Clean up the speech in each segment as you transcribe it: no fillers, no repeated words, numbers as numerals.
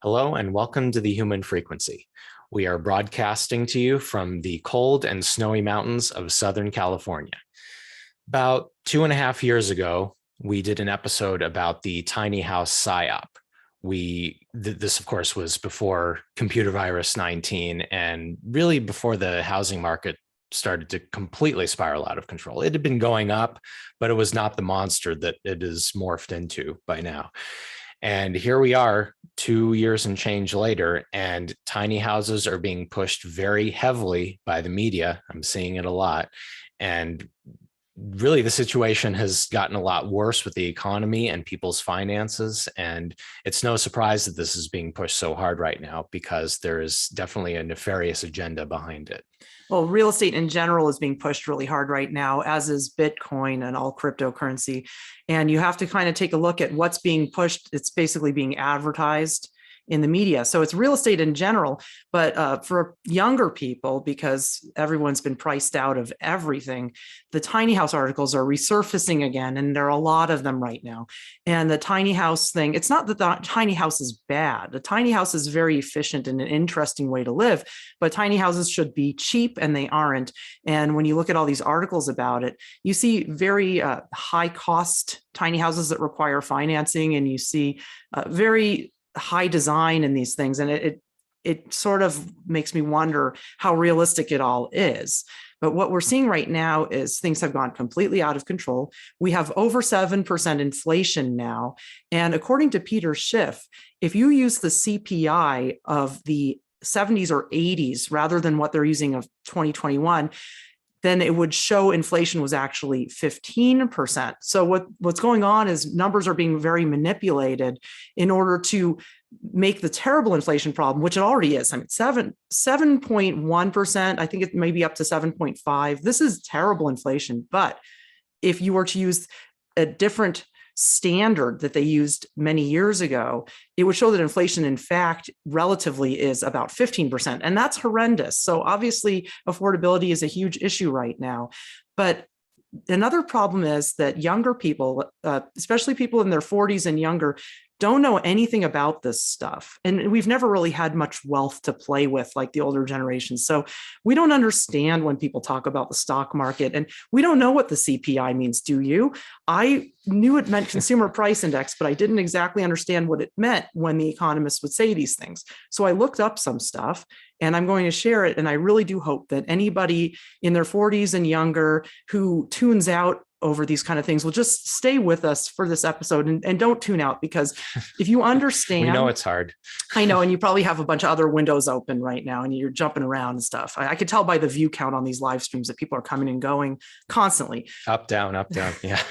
Hello and welcome to the Human Frequency. We are broadcasting to you from the cold and snowy mountains of Southern California. About 2.5 years ago, we did an episode about the tiny house Psy-op. This, of course, was before computer virus 19 and really before the housing market started to completely spiral out of control. It had been going up, but it was not the monster that it is morphed into by now. And here we are 2 years and change later, and tiny houses are being pushed very heavily by the media. I'm seeing it a lot. And really, the situation has gotten a lot worse with the economy and people's finances. And it's no surprise that this is being pushed so hard right now, because there is definitely a nefarious agenda behind it. Well, real estate in general is being pushed really hard right now, as is Bitcoin and all cryptocurrency. And you have to kind of take a look at what's being pushed. It's basically being advertised in the media. So it's real estate in general, but for younger people, because everyone's been priced out of everything, the tiny house articles are resurfacing again, and there are a lot of them right now. And the tiny house thing, it's not that the tiny house is bad. The tiny house is very efficient and an interesting way to live, but tiny houses should be cheap, and they aren't. And when you look at all these articles about it, you see very high cost tiny houses that require financing, and you see very high design in these things. And it sort of makes me wonder how realistic it all is. But what we're seeing right now is things have gone completely out of control. We have over 7% inflation now. And according to Peter Schiff, if you use the CPI of the 70s or 80s rather than what they're using of 2021, then it would show inflation was actually 15%. So what's going on is numbers are being very manipulated in order to make the terrible inflation problem, which it already is. I mean, 7.1%, I think it may be up to 7.5. This is terrible inflation. But if you were to use a different standard that they used many years ago, it would show that inflation, in fact, relatively is about 15%. And that's horrendous. So obviously, affordability is a huge issue right now. But another problem is that younger people, especially people in their 40s and younger, don't know anything about this stuff. And we've never really had much wealth to play with like the older generations. So we don't understand when people talk about the stock market, and we don't know what the CPI means, do you? I knew it meant consumer price index, but I didn't exactly understand what it meant when the economists would say these things. So I looked up some stuff, and I'm going to share it. And I really do hope that anybody in their 40s and younger who tunes out over these kind of things will just stay with us for this episode and don't tune out, because if you understand, we know it's hard. I know, and you probably have a bunch of other windows open right now and you're jumping around and stuff. I could tell by the view count on these live streams that people are coming and going constantly. Up, down, up, down. Yeah.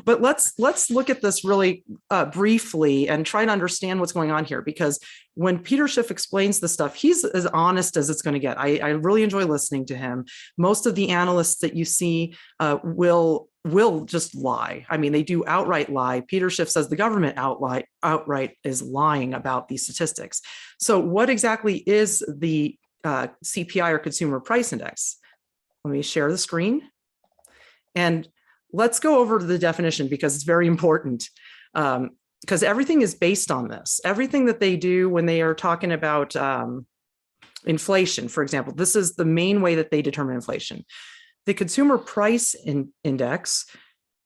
But let's look at this really briefly and try to understand what's going on here, because when Peter Schiff explains the stuff, he's as honest as it's going to get. I really enjoy listening to him. Most of the analysts that you see will just lie. I mean, they do outright lie. Peter Schiff says the government outright is lying about these statistics. So what exactly is the CPI, or Consumer Price Index? Let me share the screen. And let's go over the definition, because it's very important. Because everything is based on this. Everything that they do when they are talking about inflation, for example, this is the main way that they determine inflation. The Consumer Price Index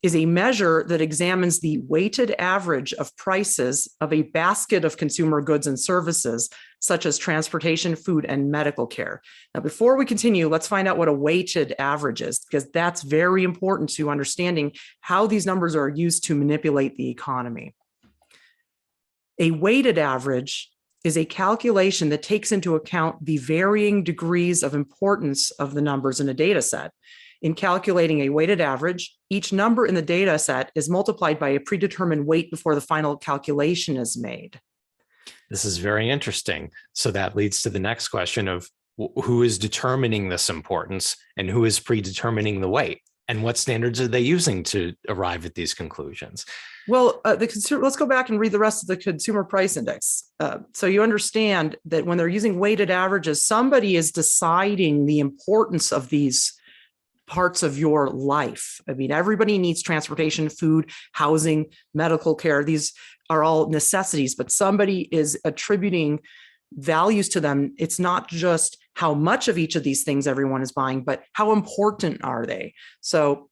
is a measure that examines the weighted average of prices of a basket of consumer goods and services, such as transportation, food, and medical care. Now, before we continue, let's find out what a weighted average is, because that's very important to understanding how these numbers are used to manipulate the economy. A weighted average is a calculation that takes into account the varying degrees of importance of the numbers in a data set. In calculating a weighted average, each number in the data set is multiplied by a predetermined weight before the final calculation is made. This is very interesting. So that leads to the next question of who is determining this importance and who is predetermining the weight, and what standards are they using to arrive at these conclusions? Well, let's go back and read the rest of the Consumer Price Index. So you understand that when they're using weighted averages, somebody is deciding the importance of these parts of your life. I mean, everybody needs transportation, food, housing, medical care. These are all necessities, but somebody is attributing values to them. It's not just how much of each of these things everyone is buying, but how important are they? So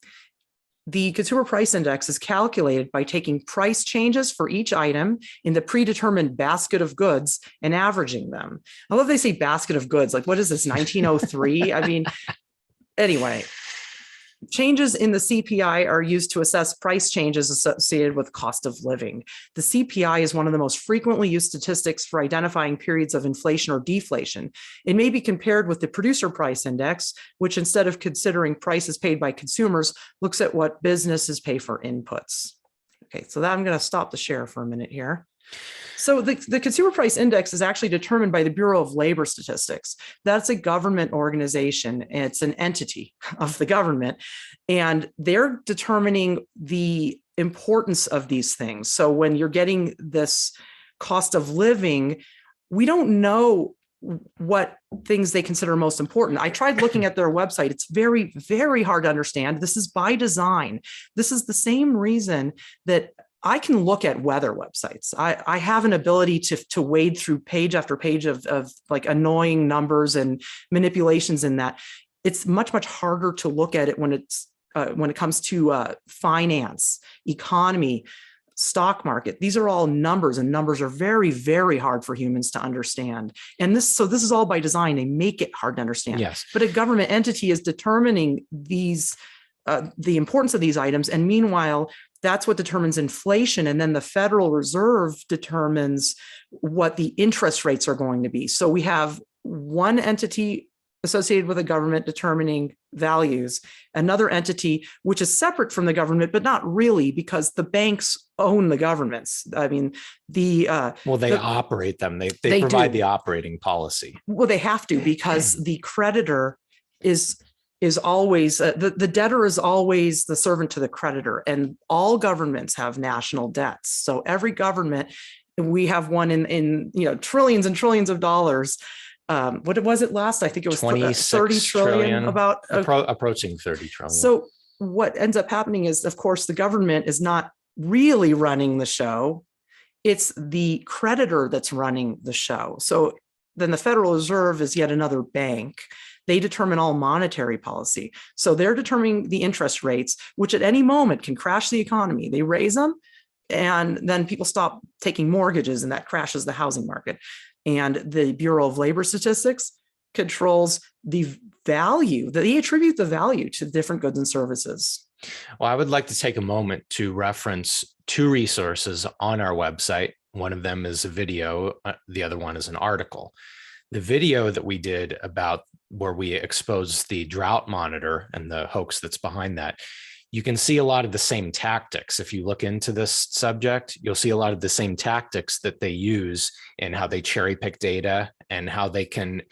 the consumer price index is calculated by taking price changes for each item in the predetermined basket of goods and averaging them. I love they say basket of goods. Like, what is this, 1903? I mean, anyway, changes in the CPI are used to assess price changes associated with cost of living. The CPI is one of the most frequently used statistics for identifying periods of inflation or deflation. It may be compared with the producer price index, which instead of considering prices paid by consumers, looks at what businesses pay for inputs. Okay, so that I'm going to stop the share for a minute here. So the Consumer Price Index is actually determined by the Bureau of Labor Statistics. That's a government organization. It's an entity of the government, and they're determining the importance of these things. So when you're getting this cost of living, we don't know what things they consider most important. I tried looking at their website. It's very, very hard to understand. This is by design. This is the same reason that I can look at weather websites. I have an ability to wade through page after page of like annoying numbers and manipulations in that. It's much, much harder to look at it when it comes to finance, economy, stock market. These are all numbers, and numbers are very, very hard for humans to understand. And this is all by design. They make it hard to understand. Yes. But a government entity is determining these the importance of these items. And meanwhile, that's what determines inflation. And then the Federal Reserve determines what the interest rates are going to be. So we have one entity associated with a government determining values, another entity which is separate from the government, but not really, because the banks own the governments. I mean, they operate them. They provide the operating policy. Well, they have to, because the creditor is always the debtor is always the servant to the creditor, and all governments have national debts. So every government, we have one in trillions and trillions of dollars. What was it last? I think it was 30 trillion, about approaching 30 trillion. So what ends up happening is, of course, the government is not really running the show. It's the creditor that's running the show. So then the Federal Reserve is yet another bank. They determine all monetary policy. So they're determining the interest rates, which at any moment can crash the economy. They raise them, and then people stop taking mortgages, and that crashes the housing market. And the Bureau of Labor Statistics controls the value, they attribute the value to different goods and services. Well, I would like to take a moment to reference two resources on our website. One of them is a video, the other one is an article. The video that we did about where we exposed the drought monitor and the hoax that's behind that, you can see a lot of the same tactics. If you look into this subject, you'll see a lot of the same tactics that they use in how they cherry pick data and how they can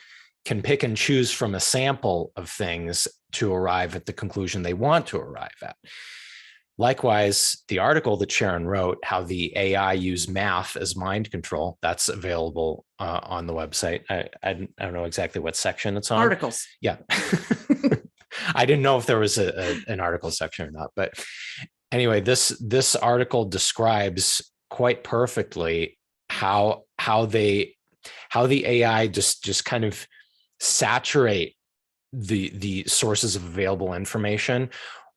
pick and choose from a sample of things to arrive at the conclusion they want to arrive at. Likewise, the article that Sharon wrote, how the AI use math as mind control, that's available on the website. I don't know exactly what section it's on. Articles. Yeah. I didn't know if there was an article section or not, but anyway, this article describes quite perfectly how the AI just kind of saturate the sources of available information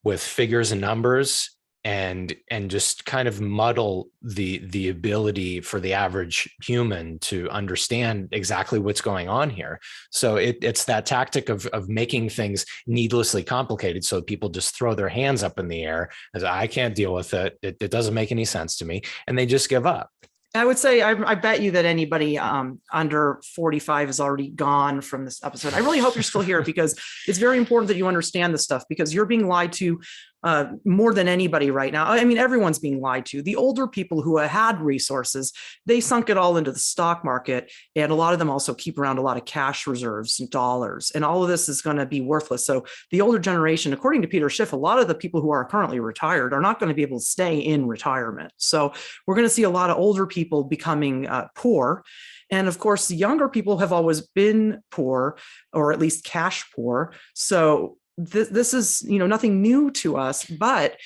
with figures and numbers, and just kind of muddle the ability for the average human to understand exactly what's going on here. So it's that tactic of making things needlessly complicated, so people just throw their hands up in the air as, I can't deal with it. It doesn't make any sense to me, and they just give up. I would say, I bet you that anybody under 45 is already gone from this episode. I really hope you're still here, because it's very important that you understand this stuff, because you're being lied to more than anybody right now. I mean, everyone's being lied to. The older people who had resources, they sunk it all into the stock market. And a lot of them also keep around a lot of cash reserves and dollars. And all of this is going to be worthless. So the older generation, according to Peter Schiff, a lot of the people who are currently retired are not going to be able to stay in retirement. So we're going to see a lot of older people becoming poor. And of course, the younger people have always been poor, or at least cash poor. So this is, nothing new to us, but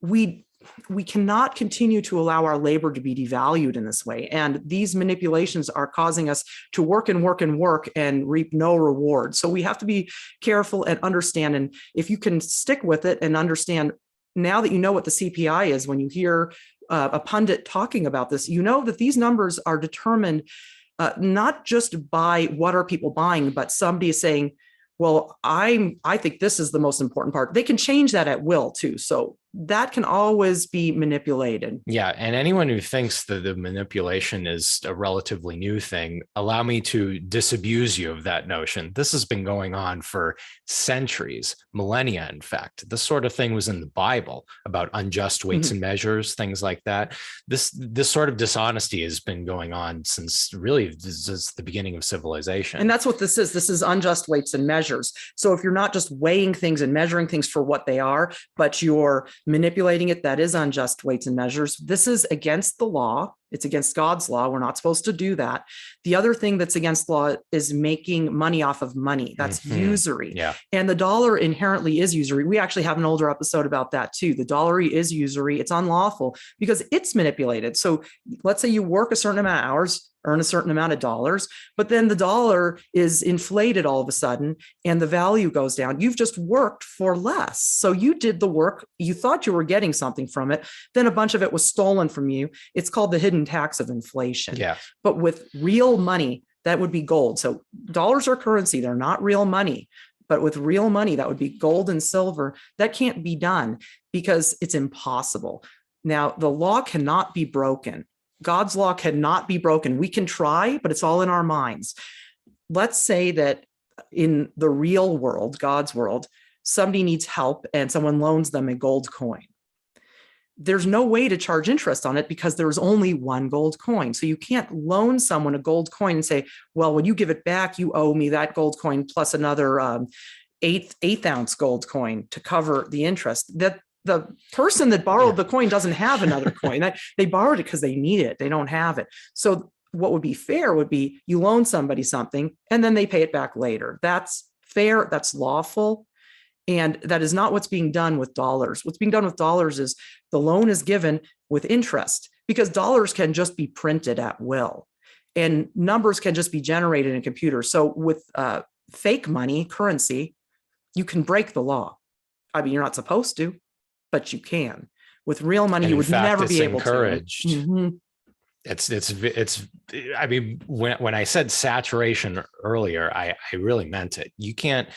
we we cannot continue to allow our labor to be devalued in this way. And these manipulations are causing us to work and work and work and reap no reward. So we have to be careful and understand. And if you can stick with it and understand, now that you know what the CPI is, when you hear a pundit talking about this, you know that these numbers are determined not just by what are people buying, but somebody is saying, well, I think this is the most important part. They can change that at will too. So that can always be manipulated. Yeah. And anyone who thinks that the manipulation is a relatively new thing, allow me to disabuse you of that notion. This has been going on for centuries, millennia, in fact. This sort of thing was in the Bible about unjust weights and measures, things like that. This sort of dishonesty has been going on since really since the beginning of civilization. And that's what this is. This is unjust weights and measures. So if you're not just weighing things and measuring things for what they are, but you're manipulating it, that is unjust weights and measures. This is against the law. It's against God's law. We're not supposed to do that. The other thing that's against law is making money off of money. That's usury. Yeah. And the dollar inherently is usury. We actually have an older episode about that too. The dollar is usury. It's unlawful because it's manipulated. So let's say you work a certain amount of hours, earn a certain amount of dollars, but then the dollar is inflated all of a sudden and the value goes down. You've just worked for less. So you did the work, you thought you were getting something from it, then a bunch of it was stolen from you. It's called the hidden tax of inflation. Yeah. But with real money, that would be gold. So dollars are currency, they're not real money. But with real money, that would be gold and silver. That can't be done because it's impossible. Now, the law cannot be broken. God's law cannot be broken. We can try, but it's all in our minds. Let's say that in the real world, God's world, somebody needs help and someone loans them a gold coin. There's no way to charge interest on it because there's only one gold coin. So you can't loan someone a gold coin and say, well, when you give it back, you owe me that gold coin plus another eighth ounce gold coin to cover the interest. That the person that borrowed the coin doesn't have another coin. They borrowed it because they need it. They don't have it. So what would be fair would be you loan somebody something and then they pay it back later. That's fair. That's lawful. And that is not what's being done with dollars. What's being done with dollars is the loan is given with interest because dollars can just be printed at will and numbers can just be generated in a computer. So with fake money, currency, you can break the law. I mean, you're not supposed to, but you can. With real money, you would never be able to. It's I mean, when I said saturation earlier, I really meant it. You can't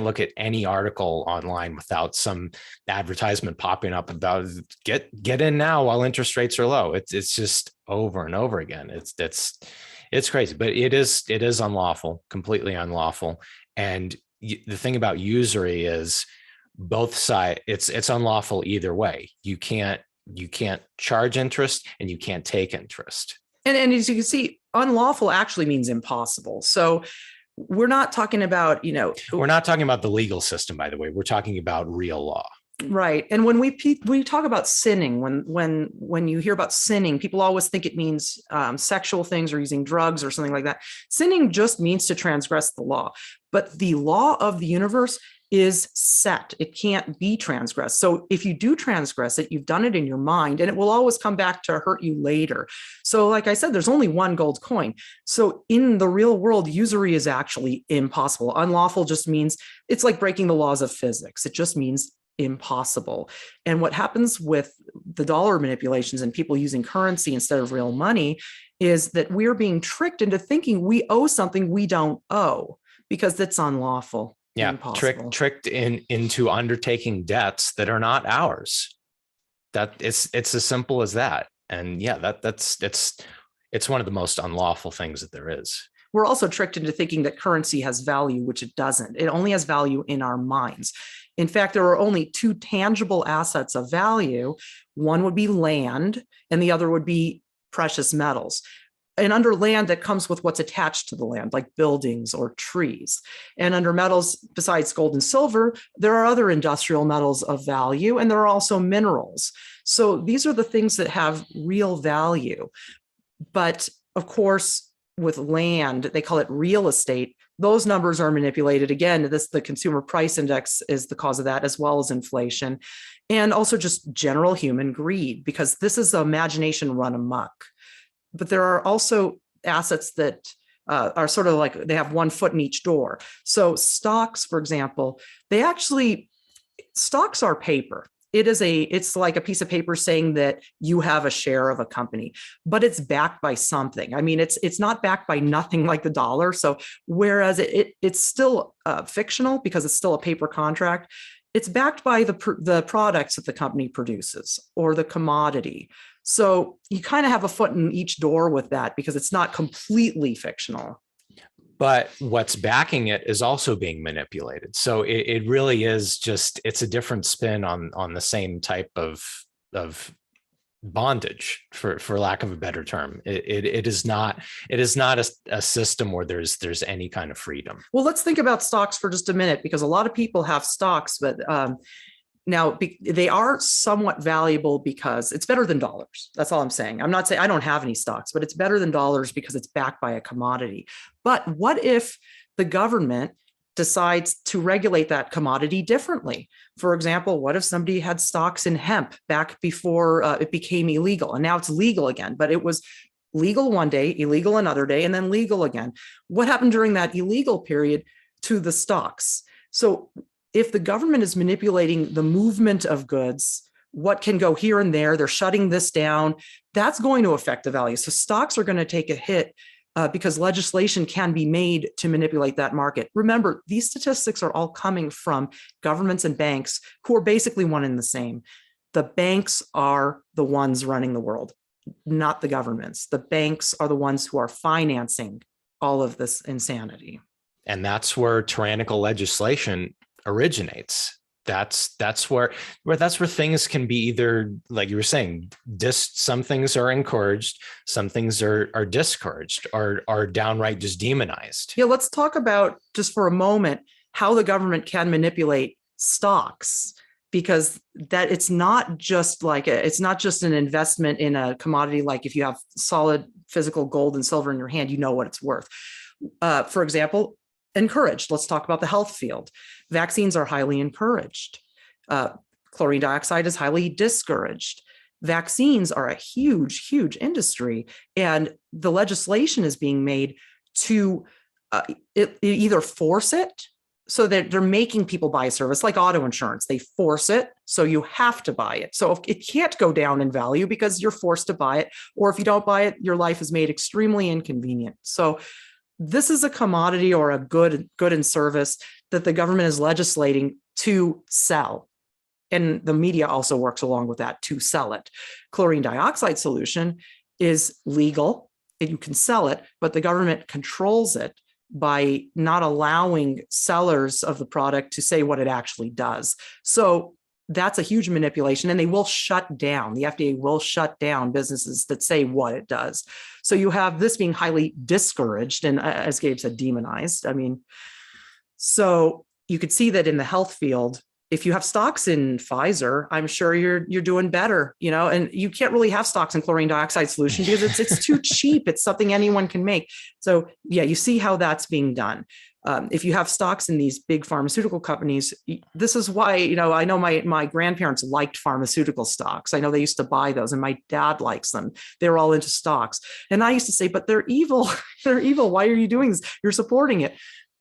look at any article online without some advertisement popping up about get in now while interest rates are low. It's just over and over again. It's crazy, but it is unlawful, completely unlawful. And the thing about usury is both sides, it's unlawful either way. You can't charge interest and you can't take interest. And as you can see, unlawful actually means impossible. So we're not talking about, we're not talking about the legal system, by the way. We're talking about real law. Right. And when we talk about sinning, when you hear about sinning, people always think it means sexual things or using drugs or something like that. Sinning just means to transgress the law. But the law of the universe is set. It can't be transgressed. So if you do transgress it, you've done it in your mind and it will always come back to hurt you later. So like I said, there's only one gold coin. So in the real world, usury is actually impossible. Unlawful just means it's like breaking the laws of physics. It just means impossible. And what happens with the dollar manipulations and people using currency instead of real money is that we're being tricked into thinking we owe something we don't owe because that's unlawful. Yeah, tricked into undertaking debts that are not ours. That it's as simple as that. And yeah, it's one of the most unlawful things that there is. We're also tricked into thinking that currency has value, which it doesn't. It only has value in our minds. In fact, there are only two tangible assets of value. One would be land, and the other would be precious metals. And under land, that comes with what's attached to the land, like buildings or trees. And under metals, besides gold and silver, there are other industrial metals of value, and there are also minerals. So these are the things that have real value. But of course, with land, they call it real estate. Those numbers are manipulated. Again, the consumer price index is the cause of that, as well as inflation, and also just general human greed, because this is the imagination run amok. But there are also assets that are sort of like they have one foot in each door. So stocks, for example, stocks are paper. It's like a piece of paper saying that you have a share of a company, but it's backed by something. I mean, it's not backed by nothing like the dollar. So whereas it's still fictional because it's still a paper contract, it's backed by the products that the company produces or the commodity. So you kind of have a foot in each door with that because it's not completely fictional. But what's backing it is also being manipulated. So it really is just, it's a different spin on the same type of bondage, for lack of a better term. It is not a system where there's any kind of freedom. Well, let's think about stocks for just a minute, because a lot of people have stocks, but now they are somewhat valuable because it's better than dollars. That's all I'm saying. I'm not saying I don't have any stocks, but it's better than dollars because it's backed by a commodity. But what if the government decides to regulate that commodity differently? For example, what if somebody had stocks in hemp back before it became illegal, and now it's legal again, but it was legal one day, illegal another day, and then legal again? What happened during that illegal period to the stocks? So if the government is manipulating the movement of goods, what can go here and there, they're shutting this down, that's going to affect the value. So stocks are going to take a hit because legislation can be made to manipulate that market. Remember, these statistics are all coming from governments and banks who are basically one and the same. The banks are the ones running the world, not the governments. The banks are the ones who are financing all of this insanity. And that's where tyrannical legislation originates. That's where things can be either, like you were saying, some things are encouraged, some things are discouraged, or are downright just demonized. Yeah, let's talk about just for a moment how the government can manipulate stocks, because that it's not just an investment in a commodity. Like if you have solid physical gold and silver in your hand, you know what it's worth. For example, encouraged. Let's talk about the health field. Vaccines are highly encouraged. Chlorine dioxide is highly discouraged. Vaccines are a huge, huge industry, and the legislation is being made to either force it, so that they're making people buy a service like auto insurance. They force it, so you have to buy it. So it can't go down in value because you're forced to buy it, or if you don't buy it, your life is made extremely inconvenient. So this is a commodity or a good and service that the government is legislating to sell. And the media also works along with that to sell it. Chlorine dioxide solution is legal and you can sell it, but the government controls it by not allowing sellers of the product to say what it actually does. So that's a huge manipulation, and they will shut down. The FDA will shut down businesses that say what it does. So you have this being highly discouraged and, as Gabe said, demonized. I mean, so you could see that in the health field. If you have stocks in Pfizer, I'm sure you're doing better, and you can't really have stocks in chlorine dioxide solution because it's too cheap. It's something anyone can make. So yeah, you see how that's being done. If you have stocks in these big pharmaceutical companies, this is why, I know my grandparents liked pharmaceutical stocks. I know they used to buy those, and my dad likes them. They're all into stocks. And I used to say, but they're evil. They're evil. Why are you doing this? You're supporting it.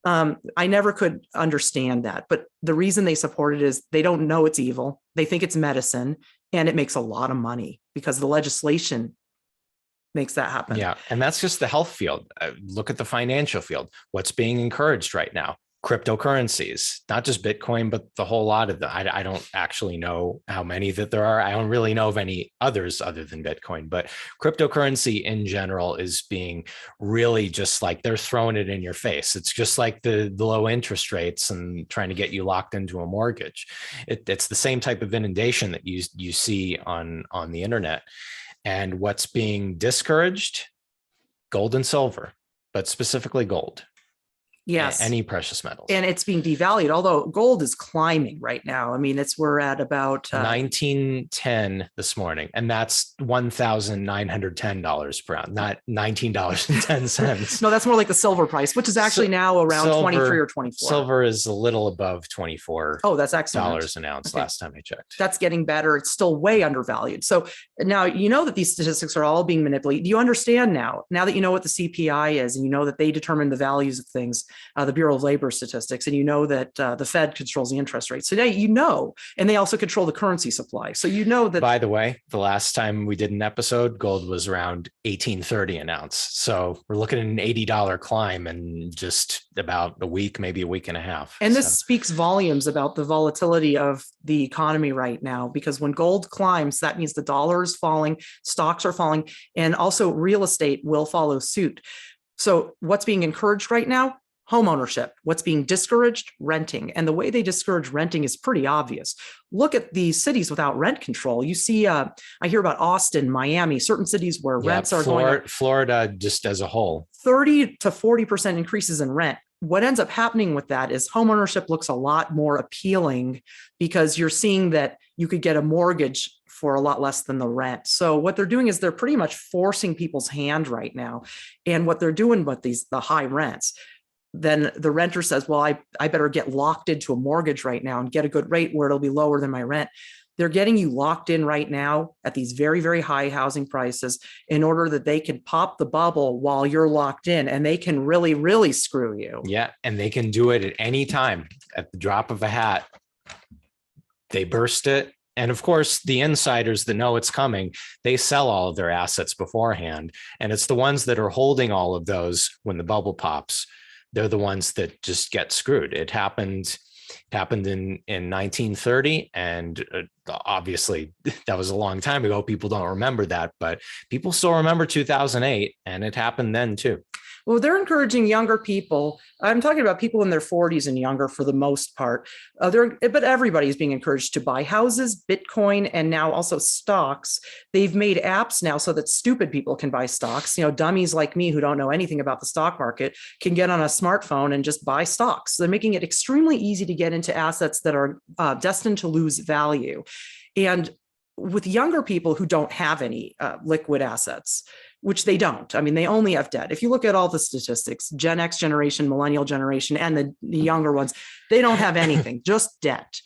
I never could understand that. But the reason they support it is they don't know it's evil. They think it's medicine, and it makes a lot of money because the legislation makes that happen. Yeah. And that's just the health field. Look at the financial field. What's being encouraged right now? Cryptocurrencies, not just Bitcoin, but the whole lot of them. I don't actually know how many that there are. I don't really know of any others other than Bitcoin, but cryptocurrency in general is being really just like they're throwing it in your face. It's just like the low interest rates and trying to get you locked into a mortgage. It's the same type of inundation that you see on the internet. And what's being discouraged? Gold and silver, but specifically gold. Yes. any precious metals. And it's being devalued, although gold is climbing right now. I mean, we're at about 1910 this morning, and that's $1,910 per ounce, not $19.10. No, that's more like the silver price, which is actually now around 23 or 24. Silver is a little above 24. Oh, that's excellent. Dollars an ounce. Okay. Last time I checked. That's getting better. It's still way undervalued. So now you know that these statistics are all being manipulated. Do you understand now that you know what the CPI is, and you know that they determine the values of things, the Bureau of Labor Statistics, and you know that the Fed controls the interest rate. So now you know, and they also control the currency supply. So you know that. By the way, the last time we did an episode, gold was around $18.30 an ounce. So we're looking at an $80 climb in just about a week, maybe a week and a half. And this speaks volumes about the volatility of the economy right now, because when gold climbs, that means the dollar is falling, stocks are falling, and also real estate will follow suit. So what's being encouraged right now? Home ownership. What's being discouraged? Renting. And the way they discourage renting is pretty obvious. Look at the cities without rent control. You see, I hear about Austin, Miami, certain cities where rents are going up. Florida, just as a whole. 30 to 40% increases in rent. What ends up happening with that is home ownership looks a lot more appealing, because you're seeing that you could get a mortgage for a lot less than the rent. So what they're doing is they're pretty much forcing people's hand right now. And what they're doing with the high rents, then the renter says, well, I better get locked into a mortgage right now and get a good rate where it'll be lower than my rent. They're getting you locked in right now at these very, very high housing prices in order that they can pop the bubble while you're locked in, and they can really, really screw you. Yeah. And they can do it at any time at the drop of a hat. They burst it. And of course, the insiders that know it's coming, they sell all of their assets beforehand. And it's the ones that are holding all of those when the bubble pops. They're the ones that just get screwed. It happened in 1930. And obviously that was a long time ago. People don't remember that, but people still remember 2008, and it happened then too. Well, they're encouraging younger people. I'm talking about people in their 40s and younger for the most part. But everybody's being encouraged to buy houses, Bitcoin, and now also stocks. They've made apps now so that stupid people can buy stocks. You know, dummies like me who don't know anything about the stock market can get on a smartphone and just buy stocks. So they're making it extremely easy to get into assets that are destined to lose value. And with younger people who don't have any liquid assets, which they don't. I mean, they only have debt. If you look at all the statistics, Gen X generation, millennial generation, and the younger ones, they don't have anything, just debt.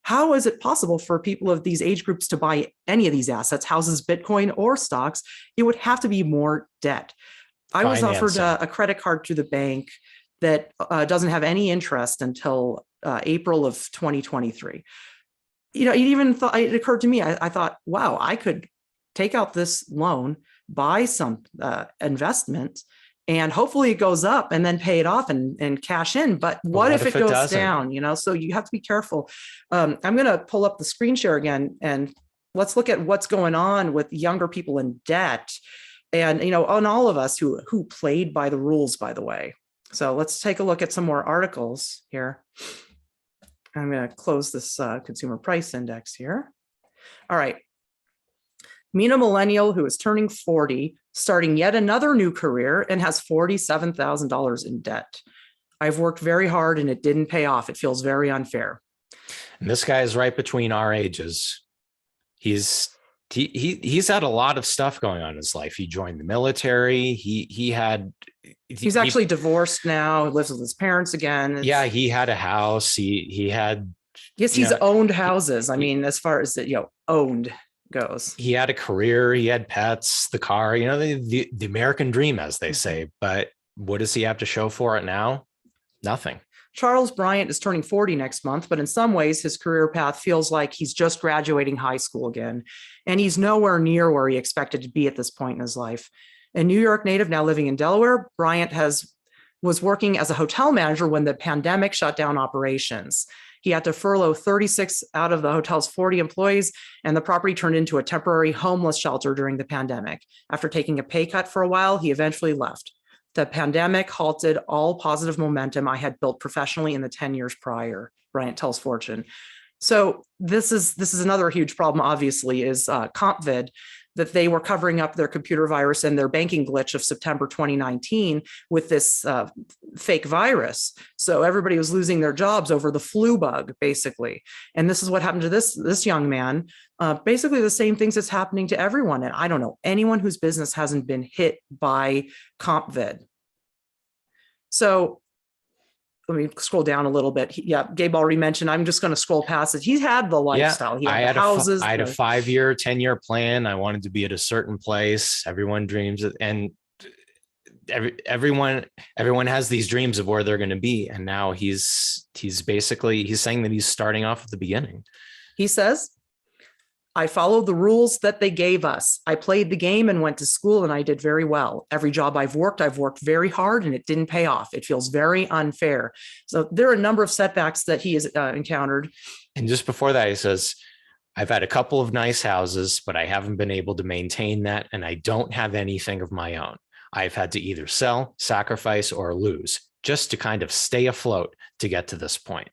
How is it possible for people of these age groups to buy any of these assets, houses, Bitcoin, or stocks? It would have to be more debt. I was offered a credit card through the bank that doesn't have any interest until April of 2023. You know, it occurred to me, I thought, wow, I could take out this loan, buy some investment, and hopefully it goes up, and then pay it off and cash in. But what if it goes down? You know, so you have to be careful. I'm going to pull up the screen share again, and let's look at what's going on with younger people in debt, and on all of us who played by the rules, by the way. So let's take a look at some more articles here. I'm going to close this consumer price index here. All right. Meet a millennial who is turning 40, starting yet another new career, and has $47,000 in debt. I've worked very hard and it didn't pay off. It feels very unfair. And this guy is right between our ages. He's had a lot of stuff going on in his life. He joined the military. He's actually divorced now. He lives with his parents again. He had a house. He had. Yes, he's owned houses. I mean, as far as owned goes. He had a career, he had pets, the car, the American dream, as they say. But what does he have to show for it now? Nothing. Charles Bryant is turning 40 next month, but in some ways his career path feels like he's just graduating high school again. And he's nowhere near where he expected to be at this point in his life. A New York native now living in Delaware, Bryant was working as a hotel manager when the pandemic shut down operations. He had to furlough 36 out of the hotel's 40 employees, and the property turned into a temporary homeless shelter during the pandemic. After taking a pay cut for a while, he eventually left. The pandemic halted all positive momentum I had built professionally in the 10 years prior, Bryant tells Fortune. So this is another huge problem, obviously, is CompVid, that they were covering up their computer virus and their banking glitch of September 2019 with this fake virus. So everybody was losing their jobs over the flu bug, basically. And this is what happened to this young man. Basically the same things that's happening to everyone. And I don't know anyone whose business hasn't been hit by CompVid. So let me scroll down a little bit. Gabe already mentioned, I'm just going to scroll past it. He had the lifestyle. He had the houses. I had a 5-year, 10-year plan. I wanted to be at a certain place. Everyone dreams it, and everyone has these dreams of where they're going to be. And now he's saying that he's starting off at the beginning. He says, I followed the rules that they gave us. I played the game and went to school, and I did very well. Every job I've worked very hard, and it didn't pay off. It feels very unfair. So there are a number of setbacks that he has encountered. And just before that, he says, I've had a couple of nice houses, but I haven't been able to maintain that, and I don't have anything of my own. I've had to either sell, sacrifice, or lose just to kind of stay afloat to get to this point.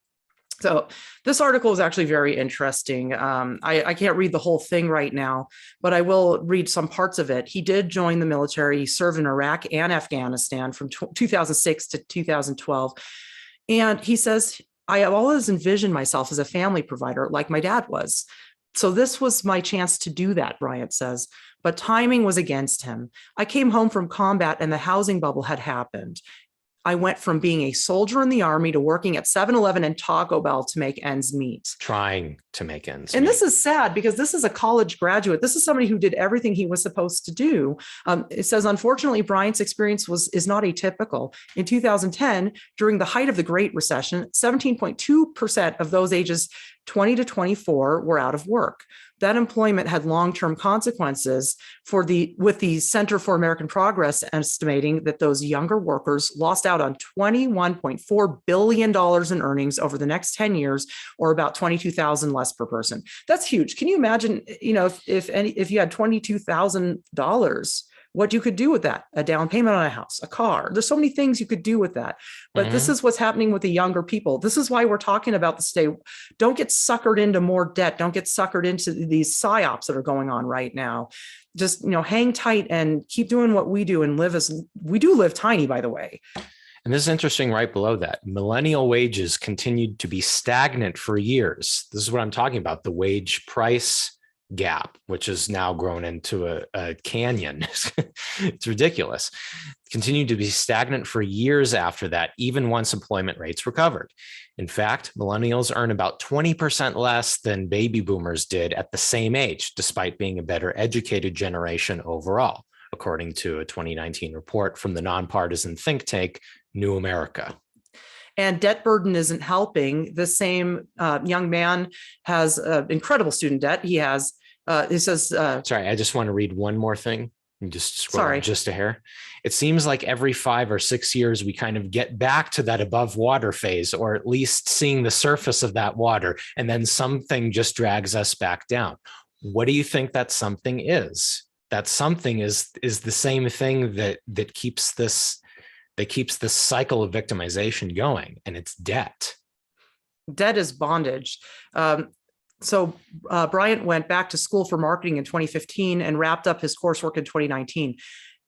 So this article is actually very interesting. I can't read the whole thing right now, but I will read some parts of it. He did join the military. He served in Iraq and Afghanistan from 2006 to 2012. And he says, I have always envisioned myself as a family provider like my dad was. So this was my chance to do that, Bryant says, but timing was against him. I came home from combat and the housing bubble had happened. I went from being a soldier in the army to working at 7-Eleven and Taco Bell to make ends meet. Trying to make ends meet. And this is sad because this is a college graduate. This is somebody who did everything he was supposed to do. It says, unfortunately, Bryant's experience is not atypical. In 2010, during the height of the Great Recession, 17.2% of those ages 20 to 24 were out of work. That employment had long-term consequences with the Center for American Progress estimating that those younger workers lost out on $21.4 billion in earnings over the next 10 years, or about $22,000 less per person. That's huge. Can you imagine, if you had $22,000, what you could do with that? A down payment on a house, a car. There's so many things you could do with that. But this is what's happening with the younger people. This is why we're talking about this today. Don't get suckered into more debt. Don't get suckered into these psyops that are going on right now. Just, hang tight and keep doing what we do and we do live tiny, by the way. And this is interesting right below that. Millennial wages continued to be stagnant for years. This is what I'm talking about, the wage price gap, which has now grown into a canyon. It's ridiculous. Continued to be stagnant for years after that, even once employment rates recovered. In fact, millennials earn about 20% less than baby boomers did at the same age, despite being a better educated generation overall, according to a 2019 report from the nonpartisan think tank, New America. And debt burden isn't helping. The same young man has incredible student debt. He has, it says... Sorry, I just want to read one more thing. Just scroll just a hair. It seems like every 5 or 6 years, we kind of get back to that above water phase, or at least seeing the surface of that water, and then something just drags us back down. What do you think that something is? That something is the same thing that keeps this cycle of victimization going, and it's debt. Debt is bondage. So Bryant went back to school for marketing in 2015 and wrapped up his coursework in 2019.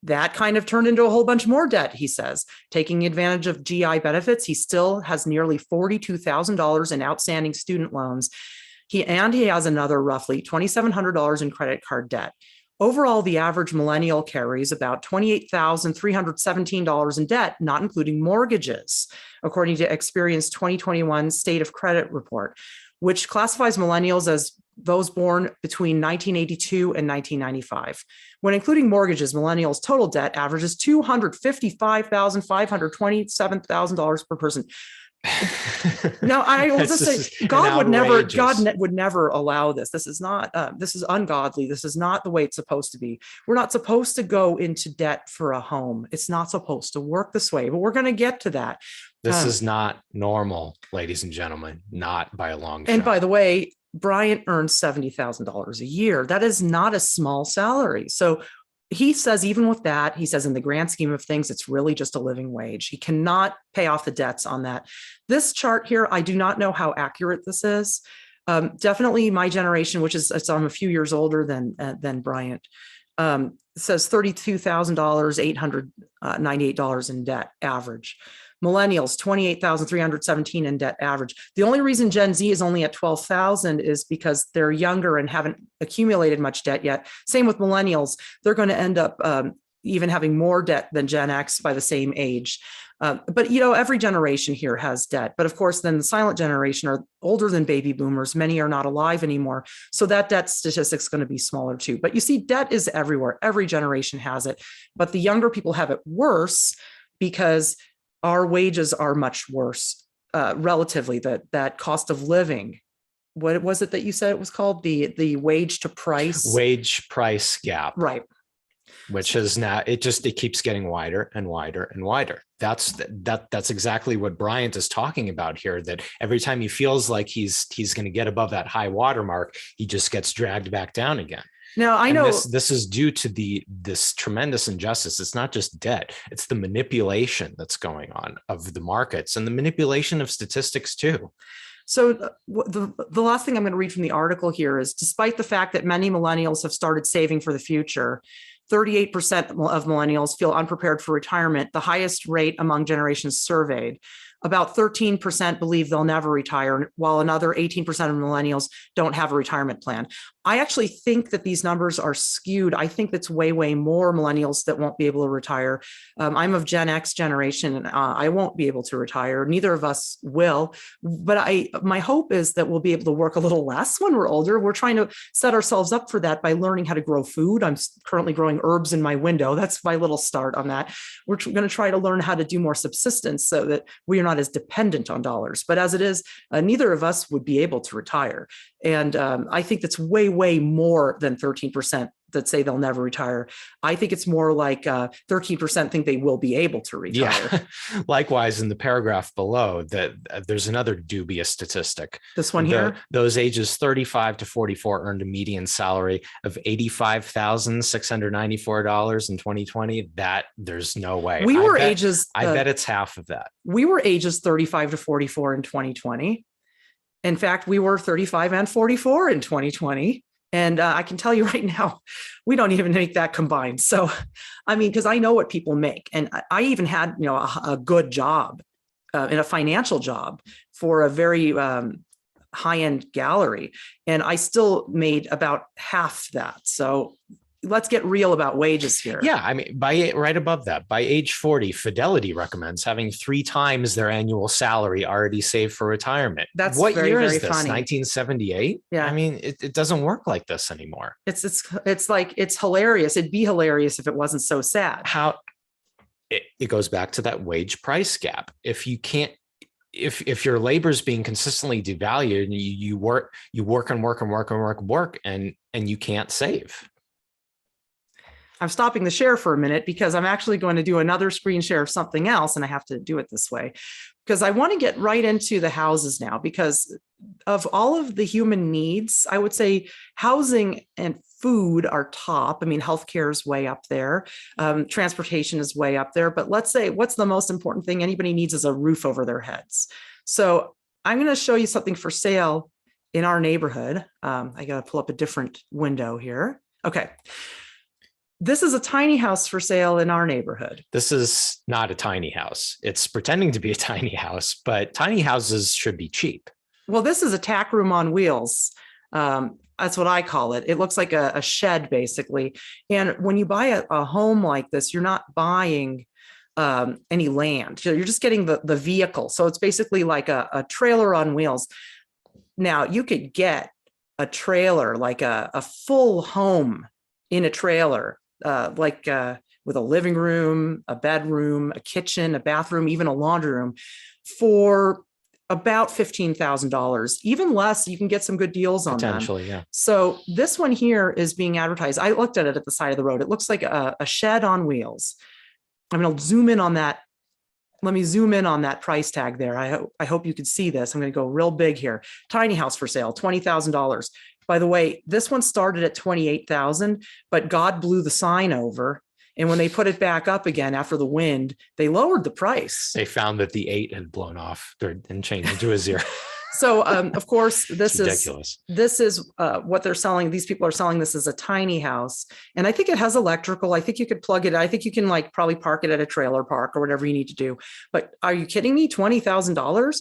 That kind of turned into a whole bunch more debt, he says. Taking advantage of GI benefits, he still has nearly $42,000 in outstanding student loans. He has another roughly $2,700 in credit card debt. Overall, the average millennial carries about $28,317 in debt, not including mortgages, according to Experian's 2021 State of Credit Report, which classifies millennials as those born between 1982 and 1995. When including mortgages, millennials' total debt averages $255,527 per person. Now, I will just say, God would never allow this. This is not, this is ungodly. This is not the way it's supposed to be. We're not supposed to go into debt for a home. It's not supposed to work this way, but we're going to get to that. This is not normal, ladies and gentlemen, not by a long shot. And by the way, Bryant earns $70,000 a year. That is not a small salary. So he says, even with that, he says, in the grand scheme of things, it's really just a living wage. He cannot pay off the debts on that. This chart here, I do not know how accurate this is. Definitely my generation, which is, I'm a few years older than Bryant, says $32,898 in debt average. Millennials, 28,317 in debt average. The only reason Gen Z is only at 12,000 is because they're younger and haven't accumulated much debt yet. Same with millennials. They're going to end up even having more debt than Gen X by the same age. But, every generation here has debt. But of course, then the silent generation are older than baby boomers. Many are not alive anymore. So that debt statistic is going to be smaller too. But you see, debt is everywhere. Every generation has it. But the younger people have it worse because our wages are much worse relatively. That cost of living. What was it that you said it was called? The wage to price? Wage price gap. Right. Which is now, it keeps getting wider and wider and wider. That's exactly what Bryant is talking about here, that every time he feels like he's going to get above that high water mark, he just gets dragged back down again. Now, I know this is due to this tremendous injustice. It's not just debt, it's the manipulation that's going on of the markets and the manipulation of statistics too. So the last thing I'm going to read from the article here is, despite the fact that many millennials have started saving for the future, 38% of millennials feel unprepared for retirement, the highest rate among generations surveyed. About 13% believe they'll never retire, while another 18% of millennials don't have a retirement plan. I actually think that these numbers are skewed. I think that's way, way more millennials that won't be able to retire. I'm of Gen X generation, and I won't be able to retire. Neither of us will. But my hope is that we'll be able to work a little less when we're older. We're trying to set ourselves up for that by learning how to grow food. I'm currently growing herbs in my window. That's my little start on that. We're going to try to learn how to do more subsistence so that we are not as dependent on dollars. But as it is, neither of us would be able to retire. And I think that's way, way more than 13% that say they'll never retire. I think it's more like 13% think they will be able to retire. Yeah. Likewise, in the paragraph below, that there's another dubious statistic. This one here? Those ages 35 to 44 earned a median salary of $85,694 in 2020. That there's no way. I bet it's half of that. We were ages 35 to 44 in 2020. In fact, we were 35 and 44 in 2020. And I can tell you right now, we don't even make that combined. So, I mean, because I know what people make. And I even had, a good job in a financial job for a very high-end gallery. And I still made about half that. So let's get real about wages here. Yeah, I mean, right above that, by age 40, Fidelity recommends having 3 times their annual salary already saved for retirement. That's what very, year very is this? funny. 1978? Yeah. I mean, it doesn't work like this anymore. It's like, it's hilarious. It'd be hilarious if it wasn't so sad. It goes back to that wage price gap. If you can't, if your labor is being consistently devalued and you work and you can't save. I'm stopping the share for a minute because I'm actually going to do another screen share of something else, and I have to do it this way because I want to get right into the houses now, because of all of the human needs, I would say housing and food are top. I mean, healthcare is way up there. Transportation is way up there. But let's say, what's the most important thing anybody needs is a roof over their heads. So I'm going to show you something for sale in our neighborhood. I got to pull up a different window here. Okay. This is a tiny house for sale in our neighborhood. This is not a tiny house. It's pretending to be a tiny house, but tiny houses should be cheap. Well, this is a tack room on wheels. That's what I call it. It looks like a shed, basically. And when you buy a home like this, you're not buying any land. You're just getting the vehicle. So it's basically like a trailer on wheels. Now, you could get a trailer, like a full home in a trailer, with a living room, a bedroom, a kitchen, a bathroom, even a laundry room for about $15,000. Even less, you can get some good deals on them. Potentially, yeah. So this one here is being advertised. I looked at it at the side of the road. It looks like a shed on wheels. I'm going to zoom in on that. Let me zoom in on that price tag there. I hope you can see this. I'm going to go real big here. Tiny house for sale, $20,000. By the way, this one started at $28,000, but God blew the sign over. And when they put it back up again after the wind, they lowered the price. They found that the 8 had blown off and changed to a 0. So, of course, It's ridiculous. this is what they're selling. These people are selling this as a tiny house, and I think it has electrical. I think you could plug it. I think you can like probably park it at a trailer park or whatever you need to do. But are you kidding me? $20,000?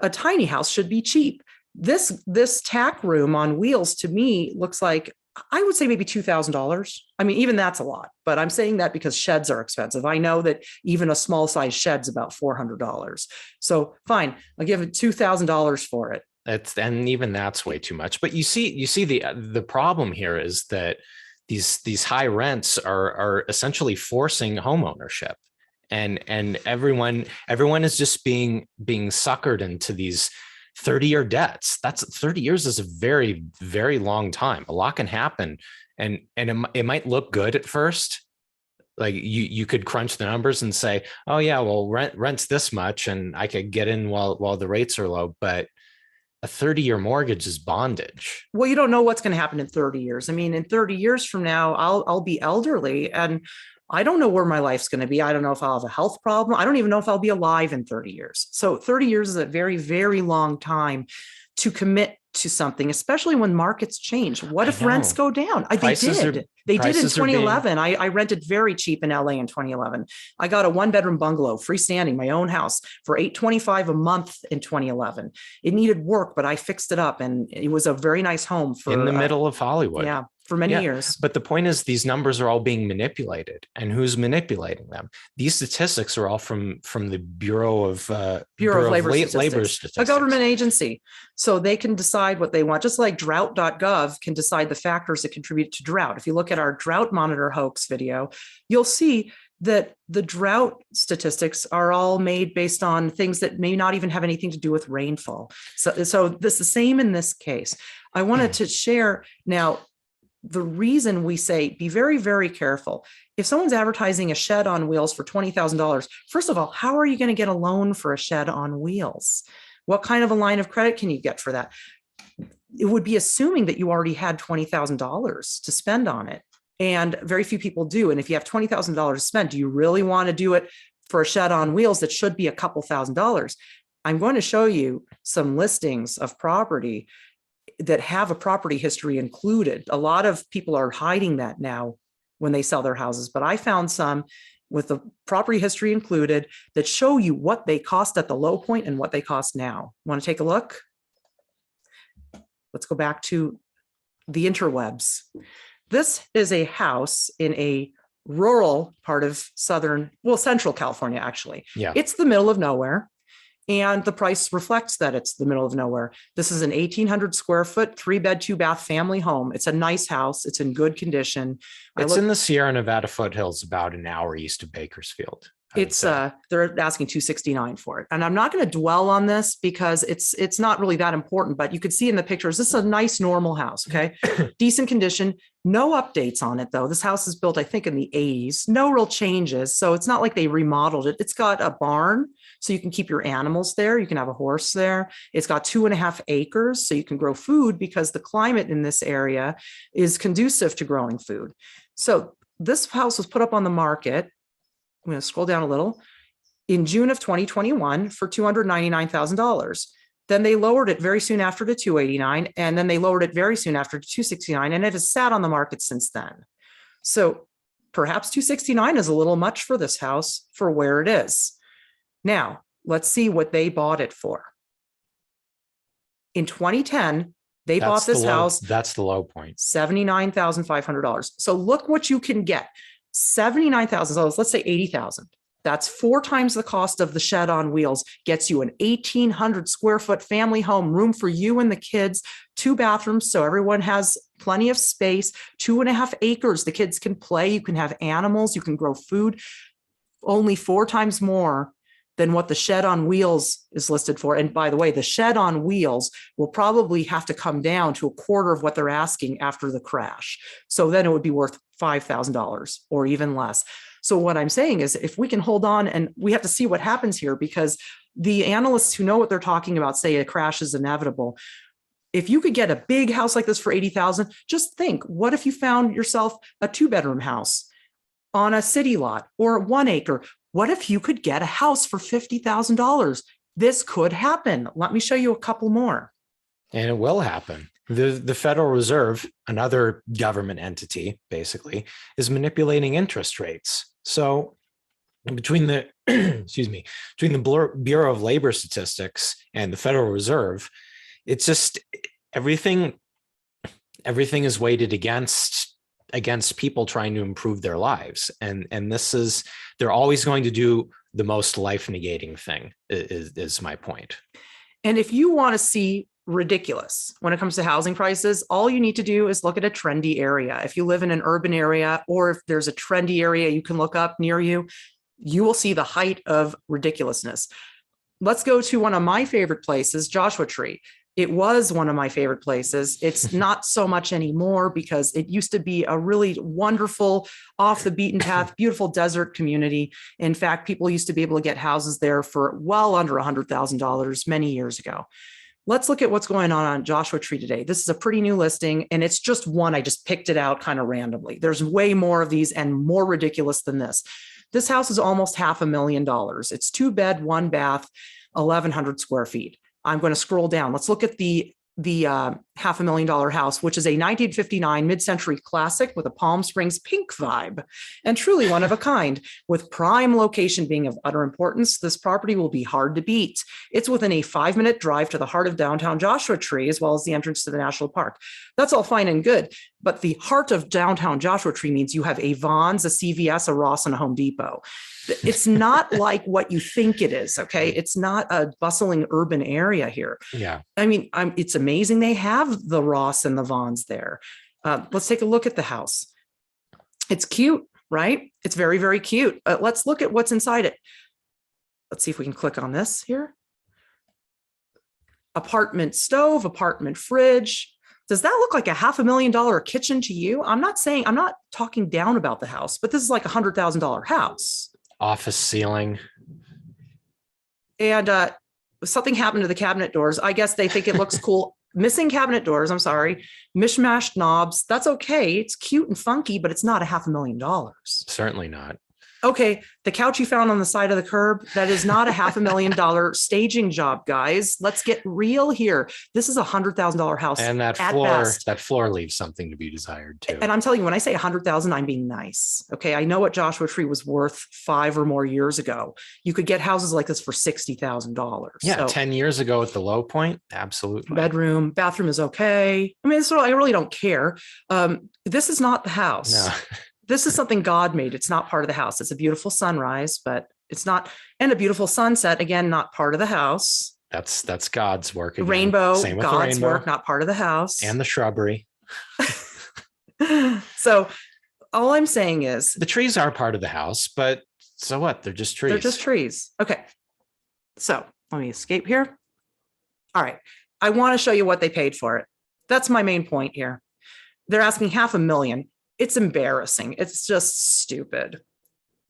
A tiny house should be cheap. This tack room on wheels to me looks like, I would say maybe $2,000. I mean, even that's a lot, but I'm saying that because sheds are expensive. I know that even a small size shed's about $400. So fine, I'll give it $2,000 for it. And even that's way too much. But you see the problem here is that these high rents are essentially forcing home ownership, and everyone is just being suckered into these 30-year debts. That's 30 years is a very, very long time. A lot can happen. And it might look good at first. Like you could crunch the numbers and say, oh yeah, well, rent's this much and I could get in while the rates are low. But a 30-year mortgage is bondage. Well, you don't know what's going to happen in 30 years. I mean, in 30 years from now, I'll be elderly and I don't know where my life's going to be. I don't know if I'll have a health problem. I don't even know if I'll be alive in 30 years. So 30 years is a very, very long time to commit to something, especially when markets change. What if rents go down? They did in 2011. I rented very cheap in LA in 2011. I got a 1-bedroom bungalow, freestanding, my own house for $825 a month in 2011. It needed work, but I fixed it up and it was a very nice home for in the middle of Hollywood. Yeah. For many years. But the point is these numbers are all being manipulated, and who's manipulating them? These statistics are all from the Bureau of Labor Statistics, a government agency. So they can decide what they want, just like drought.gov can decide the factors that contribute to drought. If you look at our drought monitor hoax video, you'll see that the drought statistics are all made based on things that may not even have anything to do with rainfall. So this is the same in this case. I wanted to share now, the reason we say be very, very careful. If someone's advertising a shed on wheels for $20,000, first of all, how are you going to get a loan for a shed on wheels? What kind of a line of credit can you get for that? It would be assuming that you already had $20,000 to spend on it. And very few people do. And if you have $20,000 to spend, do you really want to do it for a shed on wheels that should be a couple $1,000s? I'm going to show you some listings of property that have a property history included. A lot of people are hiding that now when they sell their houses, but I found some with the property history included that show you what they cost at the low point and what they cost now. Want to take a look? Let's go back to the interwebs. This is a house in a rural part of central California, actually. Yeah. It's the middle of nowhere. And the price reflects that it's the middle of nowhere. This is an 1,800 square foot, 3-bed, 2-bath family home. It's a nice house. It's in good condition. It's in the Sierra Nevada foothills, about an hour east of Bakersfield. They're asking $269 for it. And I'm not going to dwell on this because it's not really that important, but you could see in the pictures, this is a nice, normal house. Okay. Decent condition, no updates on it though. This house is built, I think, in the 80s, no real changes. So it's not like they remodeled it. It's got a barn, so you can keep your animals there. You can have a horse there. It's got 2.5 acres, so you can grow food because the climate in this area is conducive to growing food. So this house was put up on the market. I'm going to scroll down a little, in June of 2021 for $299,000. Then they lowered it very soon after to $289,000, and then they lowered it very soon after to $269,000, and it has sat on the market since then. So perhaps $269,000 is a little much for this house for where it is. Now, let's see what they bought it for. In 2010, they bought this house. That's the low point. $79,500. So look what you can get. $79,000, let's say $80,000. That's 4 times the cost of the shed on wheels, gets you an 1,800 square foot family home, room for you and the kids, 2 bathrooms, so everyone has plenty of space, 2.5 acres. The kids can play, you can have animals, you can grow food, only 4 times more than what the shed on wheels is listed for. And by the way, the shed on wheels will probably have to come down to 1/4 of what they're asking after the crash. So then it would be worth $5,000 or even less. So what I'm saying is, if we can hold on, and we have to see what happens here, because the analysts who know what they're talking about say a crash is inevitable. If you could get a big house like this for $80,000, just think, what if you found yourself a 2-bedroom house on a city lot or 1 acre? What if you could get a house for $50,000? This could happen. Let me show you a couple more. And it will happen. The Federal Reserve, another government entity, basically, is manipulating interest rates. So between the excuse me, between the Bureau of Labor Statistics and the Federal Reserve, it's just everything is weighted against people trying to improve their lives. And this is, they're always going to do the most life negating thing is my point. And if you want to see ridiculous when it comes to housing prices, all you need to do is look at a trendy area. If you live in an urban area, or if there's a trendy area you can look up near you, you will see the height of ridiculousness. Let's go to one of my favorite places, Joshua Tree. It was one of my favorite places. It's not so much anymore because it used to be a really wonderful, off the beaten path, beautiful desert community. In fact, people used to be able to get houses there for well under $100,000 many years ago. Let's look at what's going on Joshua Tree today. This is a pretty new listing, and it's just one. I just picked it out kind of randomly. There's way more of these and more ridiculous than this. This house is almost $500,000. It's 2-bed, 1-bath, 1,100 square feet. I'm going to scroll down. Let's look at the $500,000 house, which is a 1959 mid-century classic with a Palm Springs pink vibe, and truly one of a kind. With prime location being of utter importance, this property will be hard to beat. It's within a 5-minute drive to the heart of downtown Joshua Tree, as well as the entrance to the national park. That's all fine and good, but the heart of downtown Joshua Tree means you have a Vons, a CVS, a Ross, and a Home Depot. It's not like what you think it is, okay? It's not a bustling urban area here. Yeah. I mean, it's amazing they have the Ross and the Vons there. Let's take a look at the house. It's cute, right? It's very, very cute. Let's look at what's inside it. Let's see if we can click on this here. Apartment stove, apartment fridge. Does that look like a $500,000 kitchen to you? I'm not talking down about the house, but this is like $100,000 house. Office ceiling. And something happened to the cabinet doors. I guess they think it looks cool. Missing cabinet doors, I'm sorry. Mishmashed knobs. That's okay. It's cute and funky, but it's not a $500,000. Certainly not. Okay, the couch you found on the side of the curb, that is not a $500,000 staging job, guys. Let's get real here. This is a $100,000 house. And that floor leaves something to be desired too. And I'm telling you, when I say 100,000, I'm being nice. Okay, I know what Joshua Tree was worth 5 or more years ago. You could get houses like this for $60,000. Yeah, so, 10 years ago at the low point, absolutely. Bedroom, bathroom is okay. I mean, so I really don't care. This is not the house. No. This is something God made. It's not part of the house. It's a beautiful sunrise, but it's not, and a beautiful sunset, again, not part of the house. That's God's work. Again. Rainbow, Same with God's work, not part of the house. And the shrubbery. So all I'm saying is the trees are part of the house, but so what? They're just trees. They're just trees. Okay. So let me escape here. All right. I want to show you what they paid for it. That's my main point here. They're asking $500,000. It's embarrassing. It's just stupid.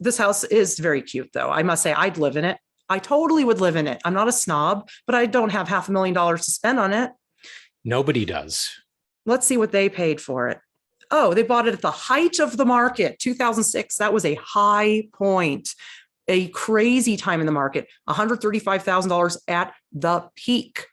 This house is very cute, though. I must say, I'd live in it. I totally would live in it. I'm not a snob, but I don't have $500,000 to spend on it. Nobody does. Let's see what they paid for it. Oh, they bought it at the height of the market, 2006. That was a high point, a crazy time in the market, $135,000 at the peak.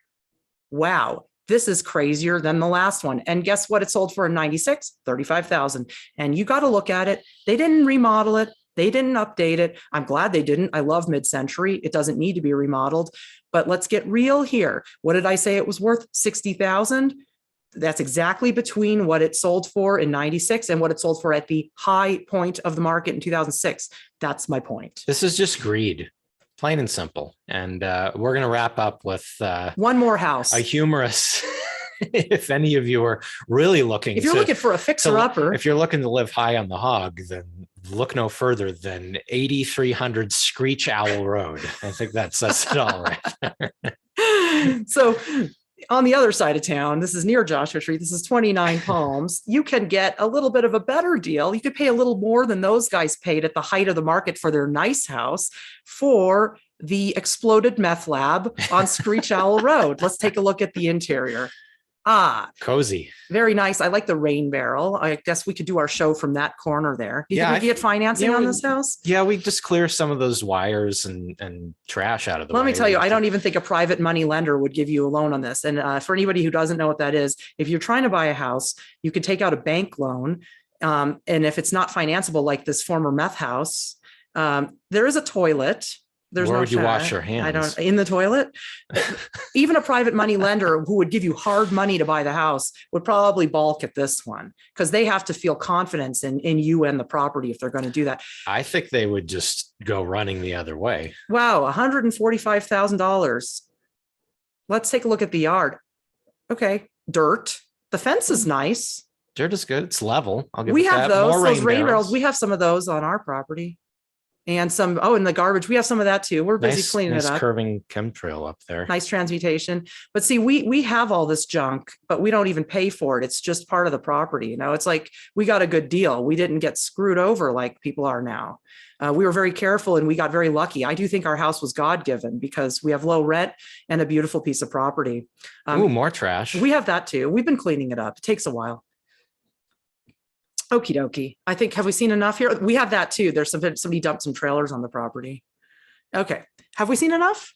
Wow. This is crazier than the last one. And guess what it sold for in 96? $35,000. And you got to look at it. They didn't remodel it. They didn't update it. I'm glad they didn't. I love mid-century. It doesn't need to be remodeled. But let's get real here. What did I say it was worth? $60,000. That's exactly between what it sold for in 96 and what it sold for at the high point of the market in 2006. That's my point. This is just greed. Plain and simple. And we're going to wrap up with one more house. A humorous, if any of you are really looking. If you're looking for a fixer-upper. If you're looking to live high on the hog, then look no further than 8300 Screech Owl Road. I think that says it all right there. So on the other side of town, this is near Joshua Tree. This is 29 Palms. You can get a little bit of a better deal. You could pay a little more than those guys paid at the height of the market for their nice house for the exploded meth lab on Screech Owl Road. Let's take a look at the interior. Cozy. Very nice. I like the rain barrel. I guess we could do our show from that corner there. Do you think we could get financing on this house? Yeah, we just clear some of those wires and trash out of the way. Let me tell you, I don't even think a private money lender would give you a loan on this. And for anybody who doesn't know what that is, if you're trying to buy a house, you could take out a bank loan. And if it's not financeable, like this former meth house, there is a toilet. There's Where no would you wash your hands? I don't, in the toilet. Even a private money lender who would give you hard money to buy the house would probably balk at this one because they have to feel confidence in you and the property if they're going to do that. I think they would just go running the other way. Wow, $145,000. Let's take a look at the yard. Okay, dirt. The fence is nice. Dirt is good. It's level. I'll give we it have that. those rain barrels. We have some of those on our property. And some, in the garbage, we have some of that too. We're busy cleaning it up. Curving chemtrail up there. Nice transmutation. But see, we have all this junk, but we don't even pay for it. It's just part of the property. You know, it's like we got a good deal. We didn't get screwed over like people are now. We were very careful and we got very lucky. I do think our house was God-given because we have low rent and a beautiful piece of property. More trash. We have that too. We've been cleaning it up. It takes a while. Okie dokie. I think, have we seen enough here? We have that too. There's somebody dumped some trailers on the property. Okay. Have we seen enough?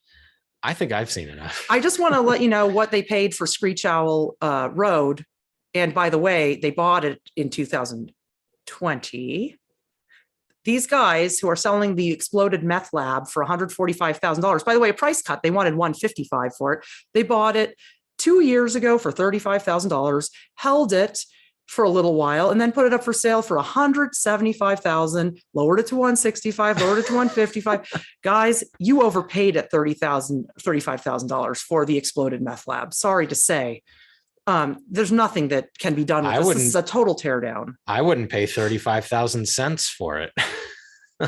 I think I've seen enough. I just want to let you know what they paid for Screech Owl Road. And by the way, they bought it in 2020. These guys who are selling the exploded meth lab for $145,000, by the way, a price cut, they wanted $155,000 for it. They bought it 2 years ago for $35,000, held it for a little while, and then put it up for sale for $175,000, lowered it to $165,000, lowered it to $155,000. Guys, you overpaid at $35,000 for the exploded meth lab. Sorry to say. There's nothing that can be done with this. This is a total teardown. I wouldn't pay 35,000 cents for it.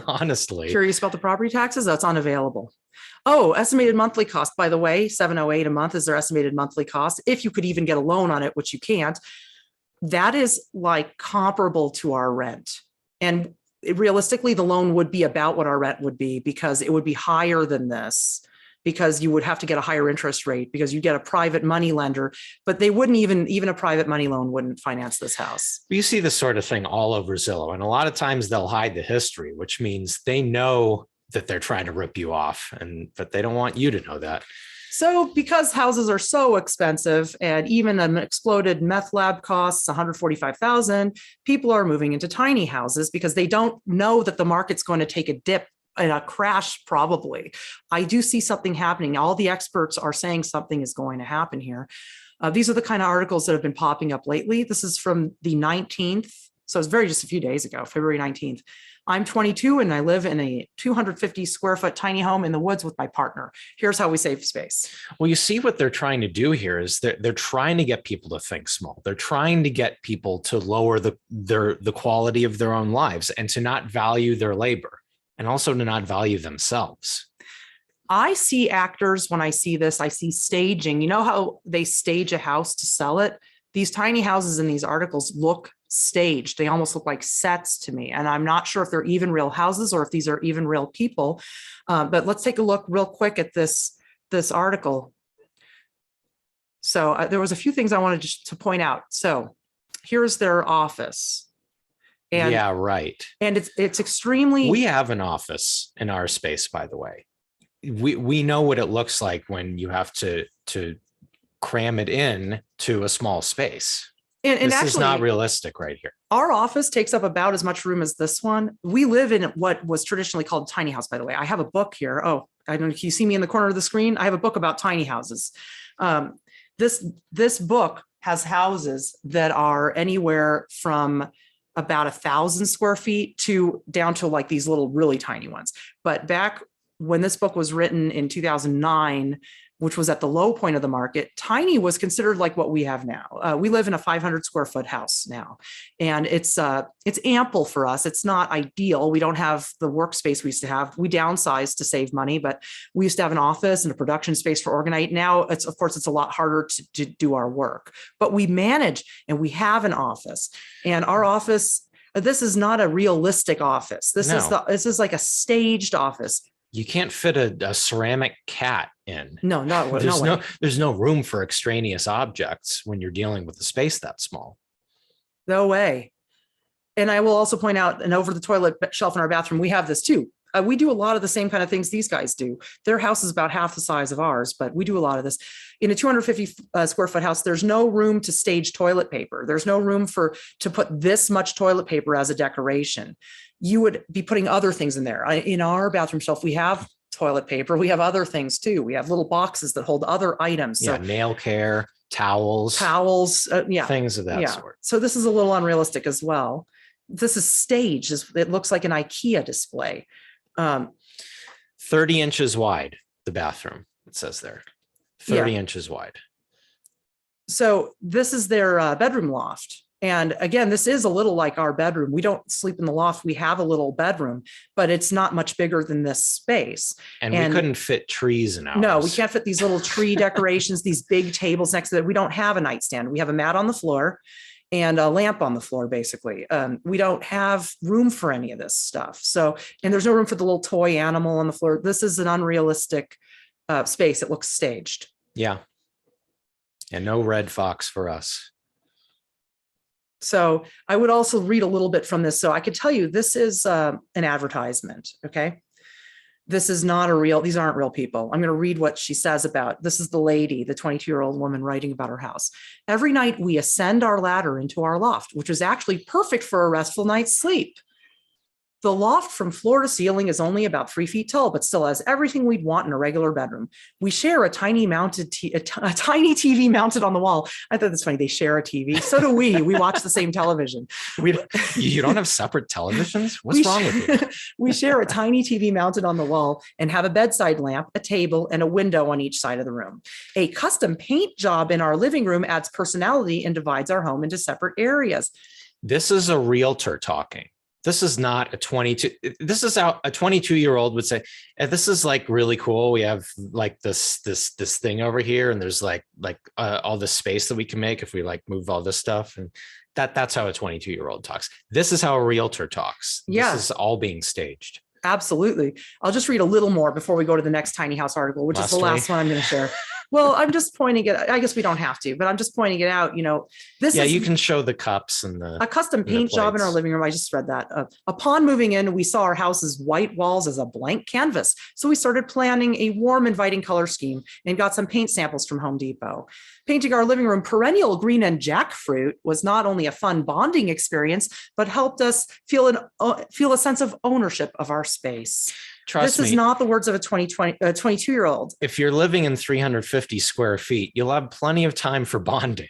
Honestly. Curious about the property taxes? That's unavailable. Oh, estimated monthly cost, by the way, $708 a month is their estimated monthly cost. If you could even get a loan on it, which you can't. That is like comparable to our rent. And realistically, the loan would be about what our rent would be because it would be higher than this because you would have to get a higher interest rate because you get a private money lender, but they wouldn't even a private money loan wouldn't finance this house. You see this sort of thing all over Zillow. And a lot of times they'll hide the history, which means they know that they're trying to rip you off but they don't want you to know that. So because houses are so expensive and even an exploded meth lab costs $145,000, people are moving into tiny houses because they don't know that the market's going to take a dip and a crash probably. I do see something happening. All the experts are saying something is going to happen here. These are the kind of articles that have been popping up lately. This is from the 19th. So it's just a few days ago, February 19th. I'm 22 and I live in a 250 square foot tiny home in the woods with my partner. Here's how we save space. Well, you see what they're trying to do here is they're trying to get people to think small. They're trying to get people to lower the quality of their own lives and to not value their labor and also to not value themselves. I see actors when I see this, I see staging. You know how they stage a house to sell it? These tiny houses in these articles look staged. They almost look like sets to me. And I'm not sure if they're even real houses or if these are even real people. But let's take a look real quick at this article. So there was a few things I wanted to point out. So here's their office. And, yeah, right. And it's extremely... We have an office in our space, by the way. We know what it looks like when you have to cram it in to a small space. And this actually, is not realistic right here. Our office takes up about as much room as this one. We live in what was traditionally called tiny house, by the way. I have a book here. Oh, I don't know if you see me in the corner of the screen. I have a book about tiny houses. This book has houses that are anywhere from about 1,000 square feet to down to like these little really tiny ones. But back when this book was written in 2009, which was at the low point of the market, tiny was considered like what we have now. We live in a 500 square foot house now, and it's ample for us. It's not ideal. We don't have the workspace we used to have. We downsized to save money, but we used to have an office and a production space for Organite. Now, it's a lot harder to do our work, but we manage and we have an office. And our office, this is not a realistic office. This is like a staged office. You can't fit a ceramic cat in. No, There's no room for extraneous objects when you're dealing with a space that small. No way. And I will also point out, and over the toilet shelf in our bathroom, we have this too. We do a lot of the same kind of things these guys do. Their house is about half the size of ours, but we do a lot of this. In a 250 square foot house, there's no room to stage toilet paper. There's no room to put this much toilet paper as a decoration. You would be putting other things in there. In our bathroom shelf, we have toilet paper. We have other things too. We have little boxes that hold other items. Yeah, nail care, towels, things of that sort. So this is a little unrealistic as well. This is staged. It looks like an IKEA display. 30 inches wide, the bathroom, it says there. 30 inches wide. So this is their bedroom loft. And again, this is a little like our bedroom. We don't sleep in the loft. We have a little bedroom, but it's not much bigger than this space. And we couldn't fit trees in ours. No, we can't fit these little tree decorations, these big tables next to it. We don't have a nightstand. We have a mat on the floor and a lamp on the floor, basically. We don't have room for any of this stuff. So, and there's no room for the little toy animal on the floor. This is an unrealistic space. It looks staged. Yeah. And no red fox for us. So I would also read a little bit from this. So I could tell you, this is an advertisement. Okay. This is not a real, these aren't real people. I'm going to read what she says about, this is the lady, the 22-year-old woman writing about her house. Every night we ascend our ladder into our loft, which is actually perfect for a restful night's sleep. The loft from floor to ceiling is only about 3 feet tall, but still has everything we'd want in a regular bedroom. We share a tiny tiny TV mounted on the wall. I thought that's funny. They share a TV. So do we. We watch the same television. You don't have separate televisions? What's wrong with you? We share a tiny TV mounted on the wall and have a bedside lamp, a table, and a window on each side of the room. A custom paint job in our living room adds personality and divides our home into separate areas. This is a realtor talking. This is not a 22. This is how a 22-year-old would say, this is like really cool. We have like this thing over here, and there's like all the space that we can make if we like move all this stuff. And that's how a 22-year-old talks. This is how a realtor talks. Yeah. This is all being staged. Absolutely. I'll just read a little more before we go to the next tiny house article, which is the last one I'm going to share. Well, I'm just pointing it. I guess we don't have to, but I'm just pointing it out. You know, this is, you can show the cups and a custom paint job in our living room. I just read that. Upon moving in, we saw our house's white walls as a blank canvas. So we started planning a warm, inviting color scheme and got some paint samples from Home Depot. Painting our living room perennial green and jackfruit was not only a fun bonding experience, but helped us feel a sense of ownership of our space. Trust me, this is not the words of a 22-year-old. If you're living in 350 square feet, you'll have plenty of time for bonding.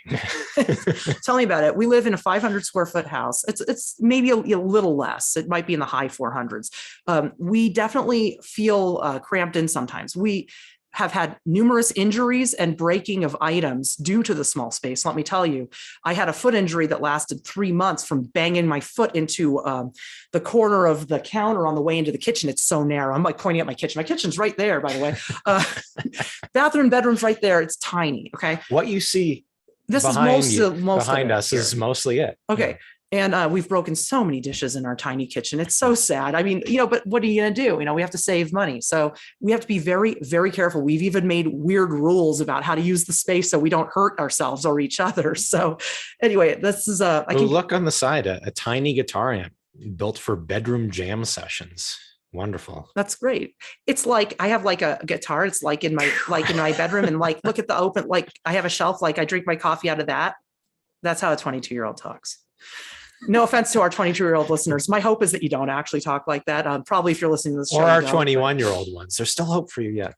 Tell me about it. We live in a 500 square foot house. It's maybe a little less. It might be in the high 400s. We definitely feel cramped in sometimes. We have had numerous injuries and breaking of items due to the small space. Let me tell you, I had a foot injury that lasted 3 months from banging my foot into the corner of the counter on the way into the kitchen. It's so narrow. I'm like pointing at my kitchen. My kitchen's right there, by the way. Bathroom, bedroom's right there. It's tiny. Okay. What you see this behind is most behind us here. Is mostly it. Okay. Yeah. And we've broken so many dishes in our tiny kitchen. It's so sad. I mean, but what are you going to do? We have to save money. So we have to be very, very careful. We've even made weird rules about how to use the space so we don't hurt ourselves or each other. So anyway, this is look on the side, a tiny guitar amp built for bedroom jam sessions. Wonderful. That's great. It's like I have like a guitar. It's like in my bedroom, and like look at the open, like I have a shelf, like I drink my coffee out of that. That's how a 22-year-old talks. No offense to our 22-year-old listeners. My hope is that you don't actually talk like that. Probably if you're listening to this show. Or our 21-year-old ones. There's still hope for you yet.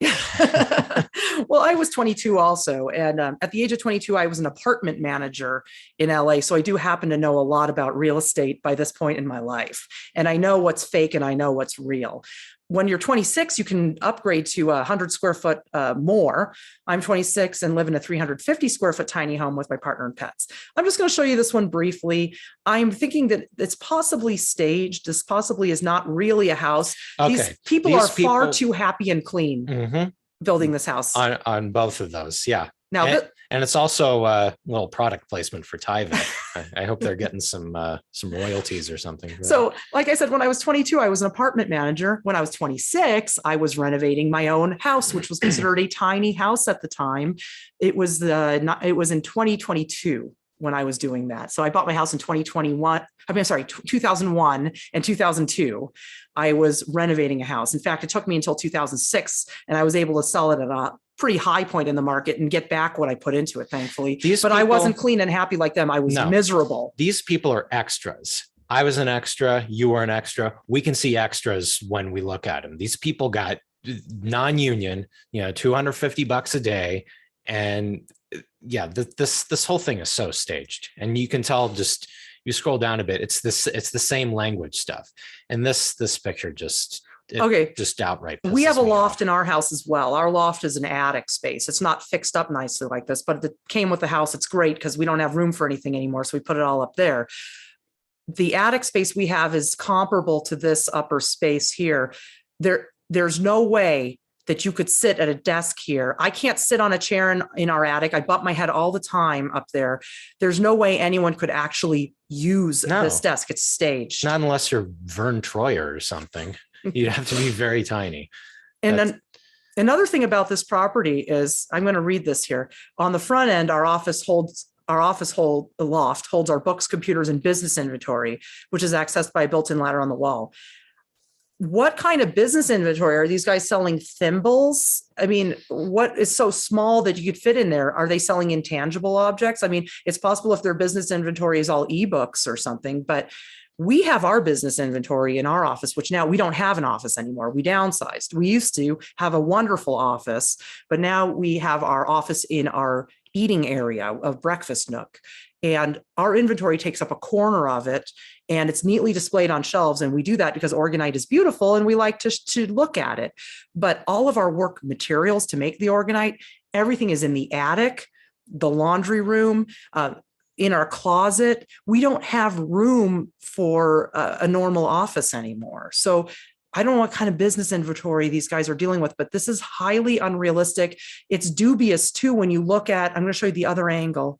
Well, I was 22 also. And at the age of 22, I was an apartment manager in LA. So I do happen to know a lot about real estate by this point in my life. And I know what's fake and I know what's real. When you're 26, you can upgrade to 100 square foot more. I'm 26 and live in a 350 square foot tiny home with my partner and pets. I'm just going to show you this one briefly. I'm thinking that it's possibly staged. This possibly is not really a house. Okay. These people are far too happy and clean building this house. On both of those. Yeah. Now, And it's also a little product placement for Tyvek. I hope they're getting some royalties or something. So, like I said, when I was 22, I was an apartment manager. When I was 26, I was renovating my own house, which was considered a tiny house at the time. It was in 2022 when I was doing that. So I bought my house in 2021. I mean, sorry, 2001 and 2002. I was renovating a house. In fact, it took me until 2006, and I was able to sell it at a pretty high point in the market and get back what I put into it, thankfully. I wasn't clean and happy like them. I was miserable. These people are extras. I was an extra. You were an extra. We can see extras when we look at them. These people got non-union, $250 a day. And yeah, this whole thing is so staged. And you can tell, just you scroll down a bit, it's the same language stuff. And this picture just outright. We have a loft in our house as well. Our loft is an attic space. It's not fixed up nicely like this, but it came with the house. It's great because we don't have room for anything anymore. So we put it all up there. The attic space we have is comparable to this upper space here. There's no way that you could sit at a desk here. I can't sit on a chair in our attic. I butt my head all the time up there. There's no way anyone could actually use this desk. It's staged. Not unless you're Vern Troyer or something. You'd have to be very tiny. And then another thing about this property is, I'm going to read this here. On the front end, our loft holds our books, computers, and business inventory, which is accessed by a built-in ladder on the wall. What kind of business inventory? Are these guys selling thimbles? I mean, what is so small that you could fit in there? Are they selling intangible objects? I mean, it's possible if their business inventory is all ebooks or something, but we have our business inventory in our office, which now we don't have an office anymore. We downsized. We used to have a wonderful office, but now we have our office in our eating area of breakfast nook. And our inventory takes up a corner of it, and it's neatly displayed on shelves. And we do that because Orgonite is beautiful and we like to look at it. But all of our work materials to make the Orgonite, everything is in the attic, the laundry room, in our closet. We don't have room for a normal office anymore. So I don't know what kind of business inventory these guys are dealing with, but this is highly unrealistic. It's dubious too when you look at, I'm going to show you the other angle,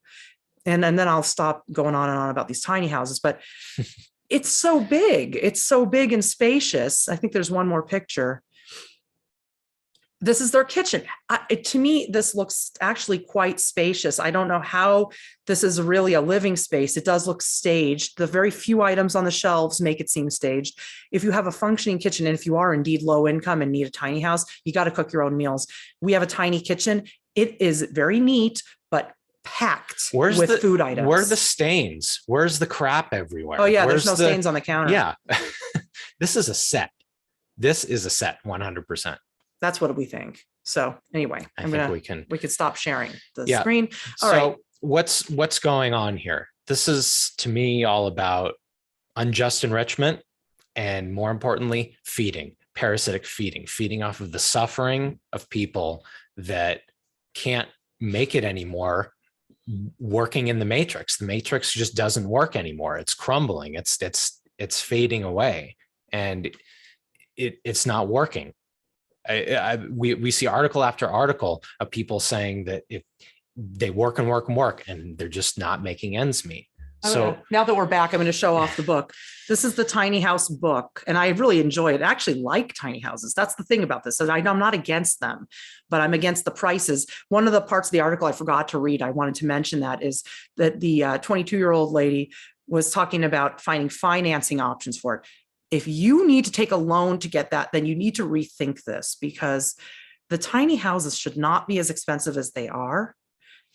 and then I'll stop going on and on about these tiny houses, but it's so big. It's so big and spacious. I think there's one more picture. This is their kitchen. To me, this looks actually quite spacious. I don't know how this is really a living space. It does look staged. The very few items on the shelves make it seem staged. If you have a functioning kitchen, and if you are indeed low income and need a tiny house, you got to cook your own meals. We have a tiny kitchen. It is very neat, but packed with food items. Where are the stains? Where's the crap everywhere? Oh yeah, there's no stains on the counter. Yeah. This is a set. This is a set, 100%. That's what we think. So anyway, I think we could stop sharing the screen. All right. What's going on here? This is, to me, all about unjust enrichment, and more importantly, parasitic feeding off of the suffering of people that can't make it anymore working in the matrix. The matrix just doesn't work anymore. It's crumbling. It's fading away, and it's not working. We see article after article of people saying that if they work and they're just not making ends meet. So now that we're back, I'm going to show off the book. This is the tiny house book, and I really enjoy it. I actually like tiny houses. That's the thing about this. I'm not against them, but I'm against the prices. One of the parts of the article I forgot to read, I wanted to mention that, is that the 22-year-old lady was talking about finding financing options for it. If you need to take a loan to get that, then you need to rethink this, because the tiny houses should not be as expensive as they are.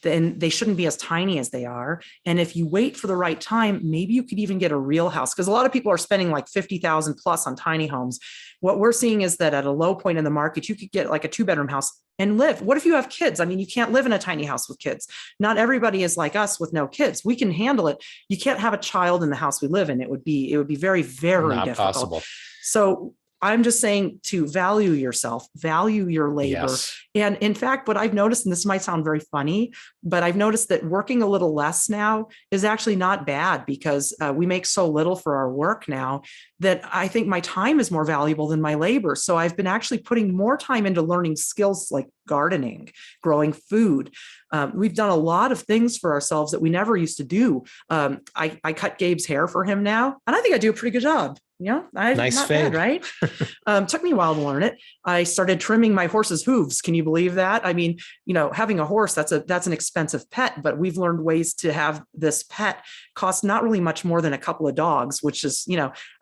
Then they shouldn't be as tiny as they are. And if you wait for the right time, maybe you could even get a real house, because a lot of people are spending like 50,000 plus on tiny homes. What we're seeing is that at a low point in the market, you could get like a 2-bedroom house and live. What if you have kids? I mean, you can't live in a tiny house with kids. Not everybody is like us with no kids. We can handle it. You can't have a child in the house we live in. It would be very, very not difficult. possible. So I'm just saying to value yourself, value your labor. Yes. And in fact, what I've noticed, and this might sound very funny, but I've noticed that working a little less now is actually not bad, because we make so little for our work now that I think my time is more valuable than my labor. So I've been actually putting more time into learning skills like gardening, growing food. We've done a lot of things for ourselves that we never used to do. I cut Gabe's hair for him now, and I think I do a pretty good job. Nice not fade. bad, right? Took me a while to learn it. I started trimming my horse's hooves. Can you believe that? I mean, having a horse, that's an expensive pet, but we've learned ways to have this pet cost not really much more than a couple of dogs, which is,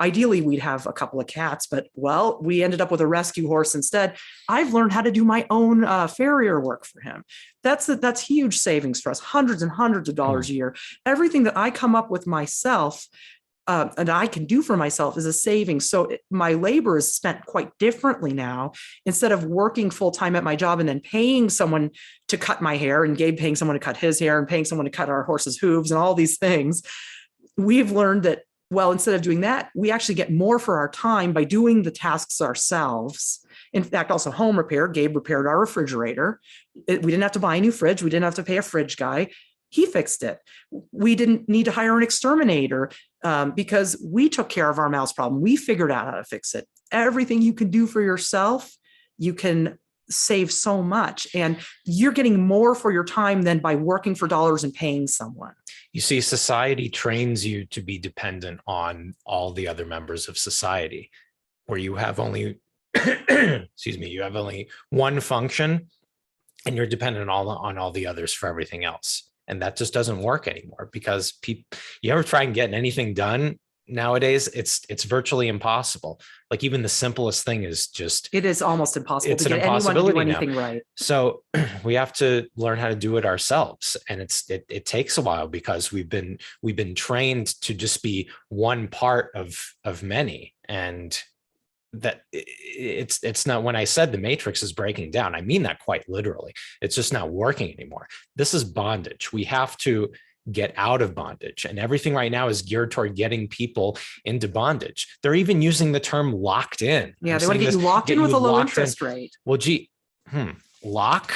ideally we'd have a couple of cats, but well, we ended up with a rescue horse instead. I've learned how to do my own farrier work for him. That's huge savings for us, hundreds and hundreds of dollars a year. Everything that I come up with myself and I can do for myself is a savings. So my labor is spent quite differently now. Instead of working full time at my job and then paying someone to cut my hair, and Gabe paying someone to cut his hair, and paying someone to cut our horse's hooves and all these things, we've learned that, well, instead of doing that, we actually get more for our time by doing the tasks ourselves. In fact, also home repair. Gabe repaired our refrigerator. We didn't have to buy a new fridge. We didn't have to pay a fridge guy. He fixed it. We didn't need to hire an exterminator because we took care of our mouse problem. We figured out how to fix it. Everything you can do for yourself, you can save so much, and you're getting more for your time than by working for dollars and paying someone. You see, society trains you to be dependent on all the other members of society, where you have only, excuse me, you have only one function, and you're dependent on all the others for everything else. And that just doesn't work anymore, because you ever try and get anything done nowadays, it's virtually impossible. Like even the simplest thing is just, it is almost impossible to get anyone to do anything right. So we have to learn how to do it ourselves. And it takes a while, because we've been trained to just be one part of many. And that it's not, when I said the matrix is breaking down, I mean that quite literally. It's just not working anymore. This is bondage. We have to get out of bondage, and everything right now is geared toward getting people into bondage. They're even using the term locked in. Yeah, they want to get you locked in with a low interest rate. Well, gee, lock,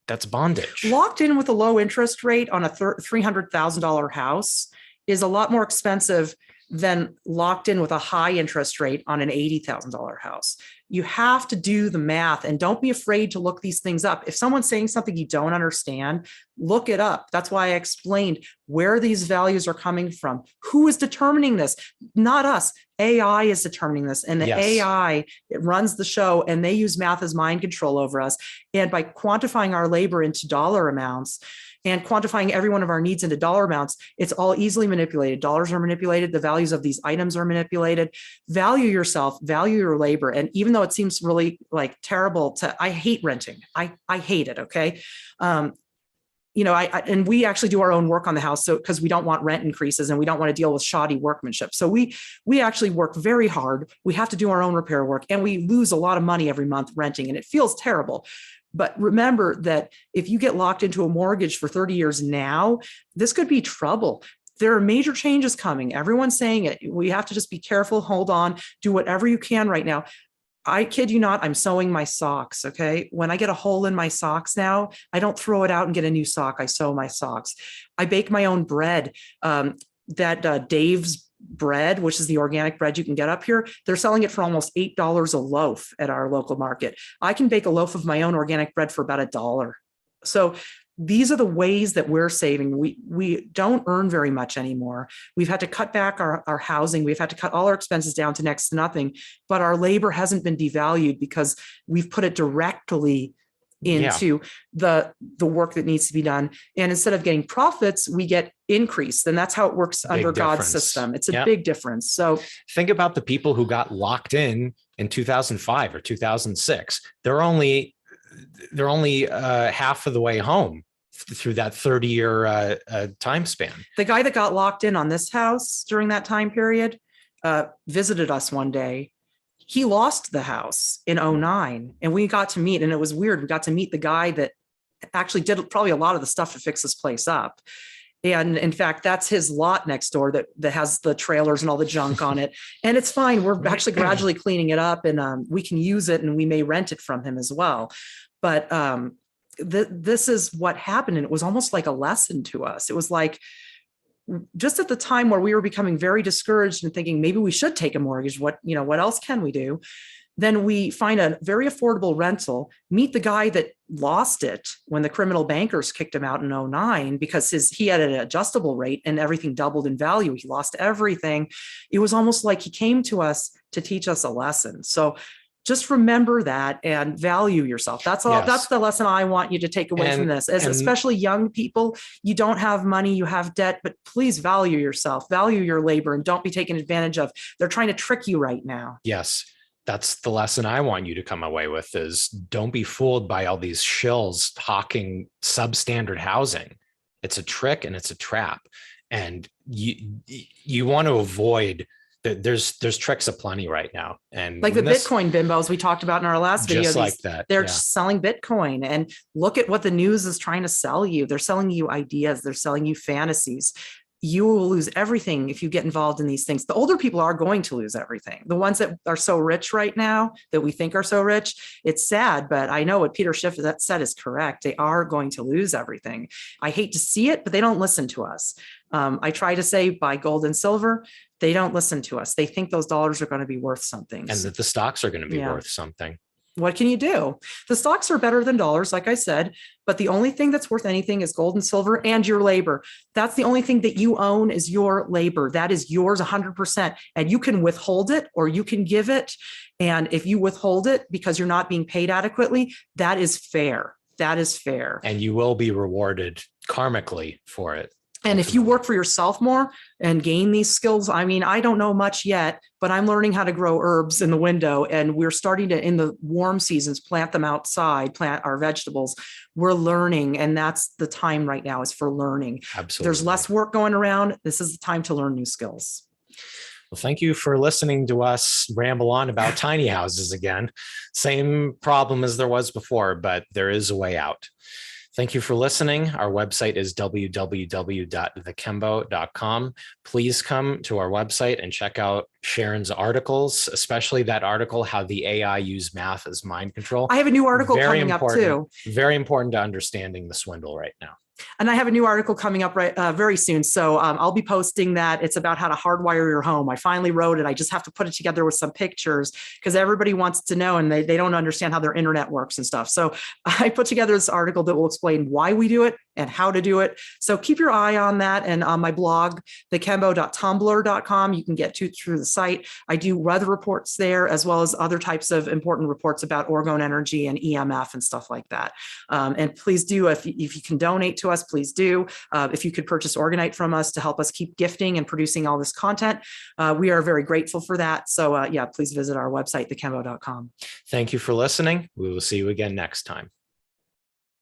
that's bondage. Locked in with a low interest rate on a $300,000 house is a lot more expensive than locked in with a high interest rate on an $80,000 house. You have to do the math, and don't be afraid to look these things up. If someone's saying something you don't understand, look it up. That's why I explained where these values are coming from. Who is determining this? Not us. AI is determining this, and the AI, it runs the show, and they use math as mind control over us. And by quantifying our labor into dollar amounts and quantifying every one of our needs into dollar amounts, it's all easily manipulated. Dollars are manipulated. The values of these items are manipulated. Value yourself, value your labor. And even though it seems really like terrible I hate renting. I hate it. Okay. And we actually do our own work on the house. So, because we don't want rent increases and we don't want to deal with shoddy workmanship. So we actually work very hard. We have to do our own repair work, and we lose a lot of money every month renting, and it feels terrible. But remember that if you get locked into a mortgage for 30 years now, this could be trouble. There are major changes coming. Everyone's saying it. We have to just be careful, hold on, do whatever you can right now. I kid you not, I'm sewing my socks, okay? When I get a hole in my socks now, I don't throw it out and get a new sock. I sew my socks. I bake my own bread. Dave's bread, which is the organic bread you can get up here, they're selling it for almost $8 a loaf at our local market. I can bake a loaf of my own organic bread for about $1. So these are the ways that we're saving. We don't earn very much anymore. We've had to cut back our housing. We've had to cut all our expenses down to next to nothing, but our labor hasn't been devalued because we've put it directly into the work that needs to be done. And instead of getting profits, we get increase. And that's how it works under God's system. It's a big difference. So think about the people who got locked in 2005 or 2006. They're only half of the way home through that 30-year time span. The guy that got locked in on this house during that time period visited us one day. He lost the house in 2009, and we got to meet, and it was weird. We got to meet the guy that actually did probably a lot of the stuff to fix this place up. And in fact, that's his lot next door that has the trailers and all the junk on it. And it's fine. We're actually gradually cleaning it up, and we can use it, and we may rent it from him as well. But this is what happened. And it was almost like a lesson to us. It was like, just at the time where we were becoming very discouraged and thinking maybe we should take a mortgage, what else can we do? Then we find a very affordable rental, meet the guy that lost it when the criminal bankers kicked him out in 2009 because he had an adjustable rate and everything doubled in value. He lost everything. It was almost like he came to us to teach us a lesson. So just remember that and value yourself. That's all. Yes. That's the lesson I want you to take away from this. Especially young people, you don't have money, you have debt, but please value yourself, value your labor, and don't be taken advantage of. They're trying to trick you right now. Yes. That's the lesson I want you to come away with is don't be fooled by all these shills hawking substandard housing. It's a trick and it's a trap. And you want to avoid that. There's tricks aplenty right now. And like the Bitcoin bimbos we talked about in our last video, just like that. They're selling Bitcoin, and look at what the news is trying to sell you. They're selling you ideas. They're selling you fantasies. You will lose everything if you get involved in these things. The older people are going to lose everything. The ones that are so rich right now that we think are so rich, it's sad, but I know what Peter Schiff said is correct. They are going to lose everything. I hate to see it, but they don't listen to us. I try to say buy gold and silver. They don't listen to us. They think those dollars are going to be worth something. And that the stocks are going to be worth something. What can you do? The stocks are better than dollars, like I said, but the only thing that's worth anything is gold and silver and your labor. That's the only thing that you own is your labor. That is yours 100%. And you can withhold it or you can give it. And if you withhold it because you're not being paid adequately, that is fair. That is fair. And you will be rewarded karmically for it. And if you work for yourself more and gain these skills, I mean, I don't know much yet, but I'm learning how to grow herbs in the window. And we're starting to, in the warm seasons, plant them outside, plant our vegetables. We're learning. And that's the time right now is for learning. Absolutely. There's less work going around. This is the time to learn new skills. Well, thank you for listening to us ramble on about tiny houses again. Same problem as there was before, but there is a way out. Thank you for listening. Our website is www.thekembo.com. Please come to our website and check out Sharon's articles, especially that article, How the AI Used Math as Mind Control. I have a new article coming up too. Very important to understanding the swindle right now. And I have a new article coming up very soon. So I'll be posting that. It's about how to hardwire your home. I finally wrote it. I just have to put it together with some pictures because everybody wants to know and they don't understand how their internet works and stuff. So I put together this article that will explain why we do it and how to do it. So keep your eye on that. And on my blog, thekembo.tumblr.com, you can get through the site. I do weather reports there, as well as other types of important reports about orgone energy and EMF and stuff like that. And please do, if you can donate to us, please do. If you could purchase Orgonite from us to help us keep gifting and producing all this content, we are very grateful for that. So yeah, please visit our website, thekembo.com. Thank you for listening. We will see you again next time.